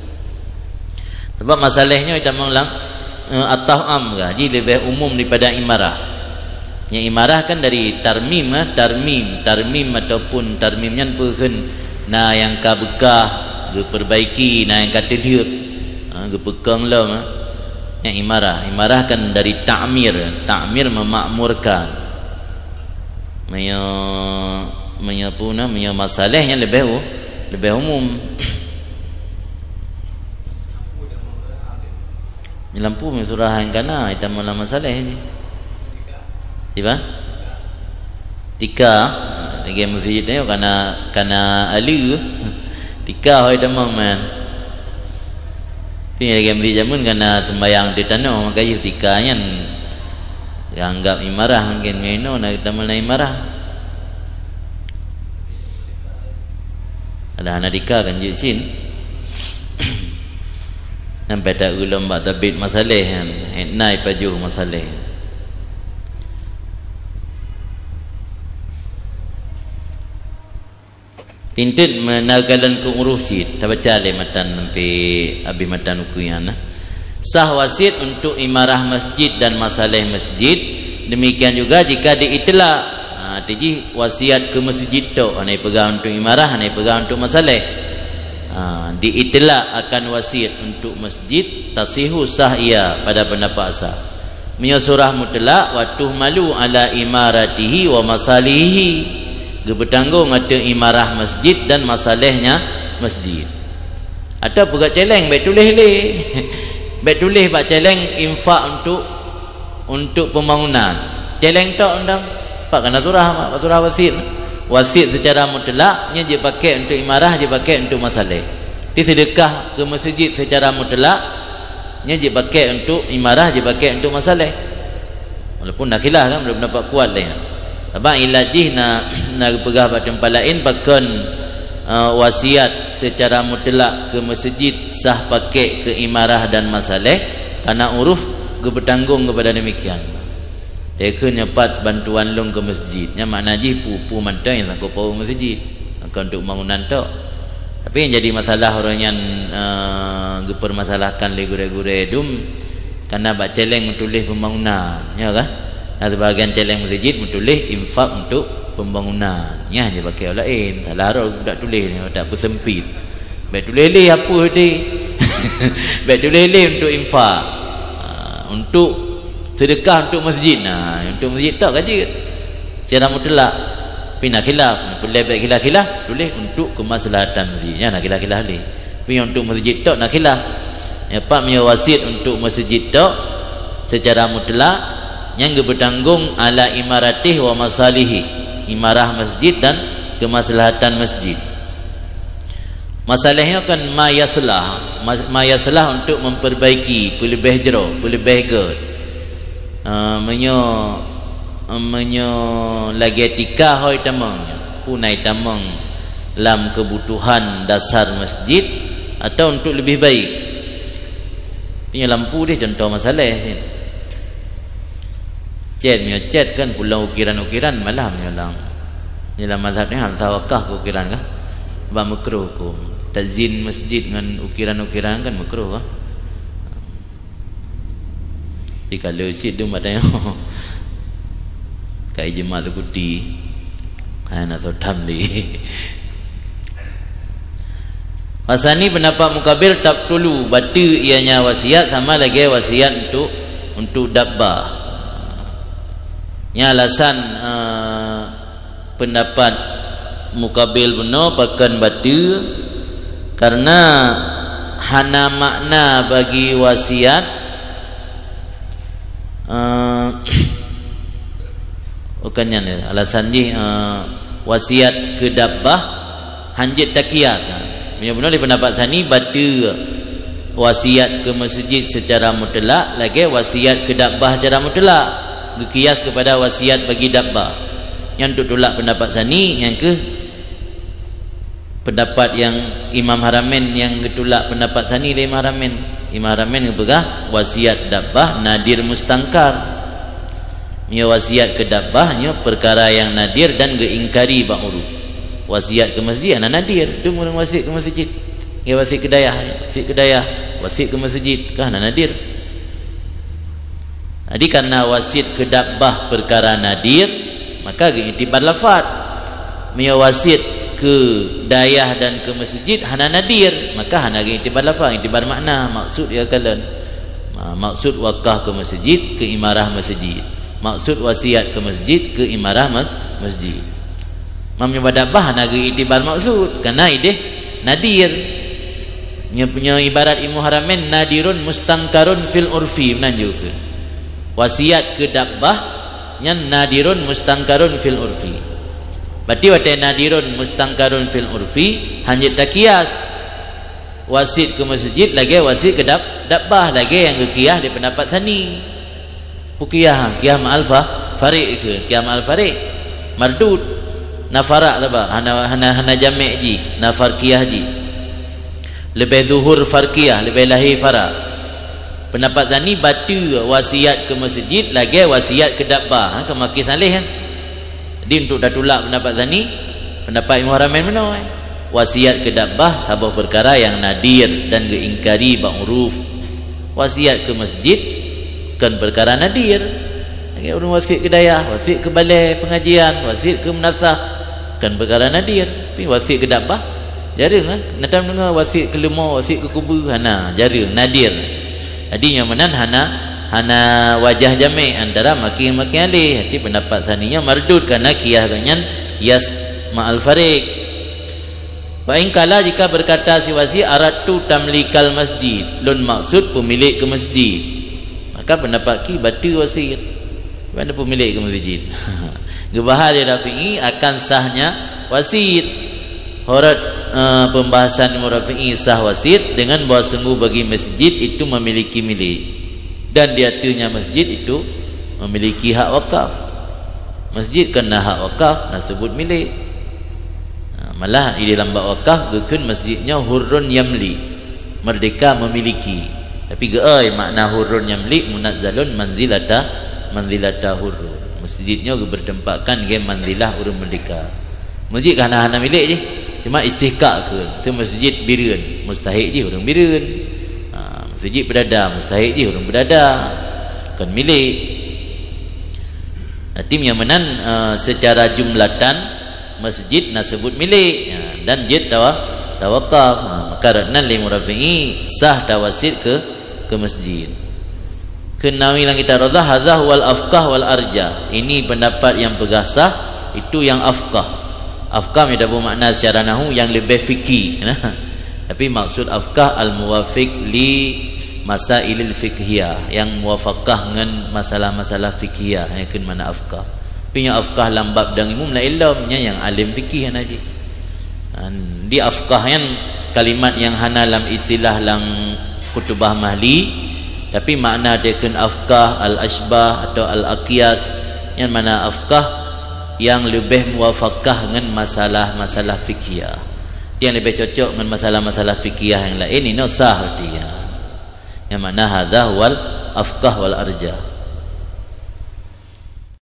Sebab masalahnya kita mengulang at-taham ke, jadi lebih umum daripada imarah. Yang imarah kan dari tarmim ataupun tarmimnya pun na yang ka bekah ge perbaiki, na yang ka tiliut ge pekang lah. Yang imarah kan dari ta'mir memakmurkan, menyapuna masalahnya lebih umum. Lampu surah yang kana itu malah masalah ni. Tiba? Tika lagi masjid ni kana alu. Tika hoi demam man. Tapi lagi masjid jamun kana sembayang di tanah maka tika nya anggap imarah mungkin meno nak kita malah imarah. Ada anak tika kan jusin. Sampai tak ulam bak tabit masalah kan, naik pajuh masalah. Pintut menagalan ke urusi tabaca le matan sampai abi matan ukuyan. Sah wasit untuk imarah masjid dan masalah masjid. Demikian juga jika diitlak tiji wasiat ke masjid tu, anai pegang untuk imarah, anai pegang untuk masalah. Diitlak akan wasiat untuk masjid, tasihu sah ia pada pendapat sah. Minyak surah mutlak wa tuhmalu ala imaratihi wa masalihi. Bertanggung ada imarah masjid dan masalahnya masjid. Atau pegat celeng baik tulis le. Baik tulis bak celeng infak untuk pembangunan. Celeng tok undang pak kana surah wasit. Wasit secara mutlaknya dia pakai untuk imarah, dia pakai untuk masalah. Dia sedekah ke masjid secara mutlaknya dia pakai untuk imarah, dia pakai untuk masalah. Walaupun nak khilaf kan belum dapat kuat lain. Abang ilajih nak pegah pada tempat lain bahkan wasiat secara mutlak ke masjid sah pakai ke imarah dan masalah karena uruf bertanggung kepada demikian. Teka nyepat bantuan long ke masjidnya makna ji pupu mantai yang sanggup pau masjid akan untuk bangunan tok. Tapi yang jadi masalah orang yang dipermasalahkan legure-gure dum karena bak celeng menulis pembangunan ya kah? Nah, sebahagian celeng masjid menulis infak untuk pembangunan ya dia pakai orang lain salah orang budak tulis ni tak bersempit baik tulis apa dia baik tulis untuk infak untuk sedekah untuk masjid. Nah untuk masjid tak kaji secara mutlak tapi nak khilaf boleh baik khilaf tulis untuk kemaslahatan masjidnya nak khilaf ni tapi untuk masjid tak nak khilaf ya pak punya wasit untuk masjid tak secara mutlak yang bertanggung ala imaratih wa masalihi imarah masjid dan kemaslahatan masjid. Masalahnya kan mayaslah untuk memperbaiki lebih jero lebih good menyo lagi etika hoi tamang punai tamang lam kebutuhan dasar masjid atau untuk lebih baik punya lampu dia contoh masalah sini cet kan pulang ukiran-ukiran malam nyolang dalam mazhab ni hal sawakah ukiran kah ba makruh hukum tazin masjid dengan ukiran-ukiran kan makruh kah di kalau sid tu matanya kai jemaah tu kuti ana tu tamli Pasal ni pendapat mukabil tak tulu batu ianya wasiat sama lagi wasiat untuk dabbah. Yang alasan pendapat mukabil benar pakan batu karena hana makna bagi wasiat bukannya ni alasan ni wasiat ke dabbah hanjit tak kias. Benar-benar di pendapat sani batu wasiat ke masjid secara mutlak lagi wasiat ke dabbah secara mutlak berkias kepada wasiat bagi dabbah. Yang untuk tolak pendapat sani yang ke pendapat yang Imam Haramain yang ketolak pendapat sani oleh Imam Haramain. Imam Haramain berpegang wasiat dabbah nadir mustangkar. Nya wasiat ke dabbahnya perkara yang nadir dan geingkari ba'uru. Wasiat ke masjid ana nadir, tu murang wasiat ke masjid. Ya wasiat ke dayah, wasiat ke masjid kah ana nadir. Jadi karena wasiat ke dabbah perkara nadir, maka iktibar lafaz. Nya wasiat ke dayah dan ke masjid hana nadir, maka hana iktibar lafaz, iktibar makna, maksud ya kalian. Maksud wakah ke masjid, ke imarah masjid. Maksud wasiat ke masjid, ke imarah masjid. Mamnya dabbah hana iktibar maksud, karena ideh nadir. Nya punya ibarat Imam Haramain nadirun mustangkarun fil urfi menanjukan. Wasiat ke dabbah yang nadirun mustangkarun fil urfi. Berarti watai nadirun mustangkarun fil urfi hanya takias wasit ke masjid lagi wasit ke dabbah lagi yang ke kiyah di pendapat sani. Pukiyah kiyah ma'al farik ke kiyah ma'al farik mardud nafarak apa hana jami' ji nafar kiyah ji lebih zuhur farkiyah lebih lahir farak. Pendapat tani batu wasiat ke masjid lagi wasiat ke dabbah ke maki salih kan. Jadi untuk dah tolak pendapat tani pendapat Imam Haramain benar wasiat ke dabbah sabah perkara yang nadir dan geingkari ba'uruf. Wasiat ke masjid kan perkara nadir. Lagi orang wasiat ke dayah, wasiat ke balai pengajian, wasiat ke menasah kan perkara nadir. Tapi wasiat ke dabbah jarang kan. Nanti dengar wasiat ke lemah, wasiat ke kubur hana jarang nadir. Jadi yang mana hana wajah jami' antara maki alih. Hati pendapat saninya mardud karena kiyas banyak kiyas ma'al farik. Baik kala jika berkata si wasi aratu tamlikal masjid lun maksud pemilik ke masjid, maka pendapat ki batu wasiat mana pemilik ke masjid. Gebahar Rafi'i akan sahnya wasit. Horat pembahasan Rafi'i sah wasit dengan bahawa sungguh bagi masjid itu memiliki milik dan diatunya masjid itu memiliki hak wakaf. masjid kena hak wakaf nak sebut milik. Malah di dalam bab wakaf gekun masjidnya hurrun yamli, merdeka memiliki. Tapi geai makna hurrun yamli munazzalun manzilata hurrun. Masjidnya bertempatkan ke manzilah urang merdeka. Masjid kan hana milik je, cuma istihqaq ke tu masjid bireun, mustahik je urang bireun. Masjid berdada, mustahik je urang berdada, kan milik. Tim yang menan secara jumlatan masjid nak sebut milik dan dia tawakaf, maka raknan li murafi'i sah tawasid ke masjid. Kenawi lang kita radha hadza wal afqah wal arja. Ini pendapat yang pergasah, itu yang afqah. Afqah ada bermakna secara nahwu yang lebih fikih. Tapi maksud afqah al muwafiq li masailil fiqhiyah, yang muwafaqah dengan masalah-masalah fiqhiyah, yang kan mana afqah. Tapi yang afqah lam bab dan umum la ilmnya yang alim fikih naji. Di afqah yang kalimat yang hana lam istilah lang kutubah mahli, tapi makna dia kan afqah al asbah atau al aqyas, yang mana afqah yang lebih muwafaqah dengan masalah-masalah fiqhiyah. Dia yang lebih cocok dengan masalah-masalah fiqhiyah yang lain, ini sah dia. Yang mana hadza wal afqah wal arja.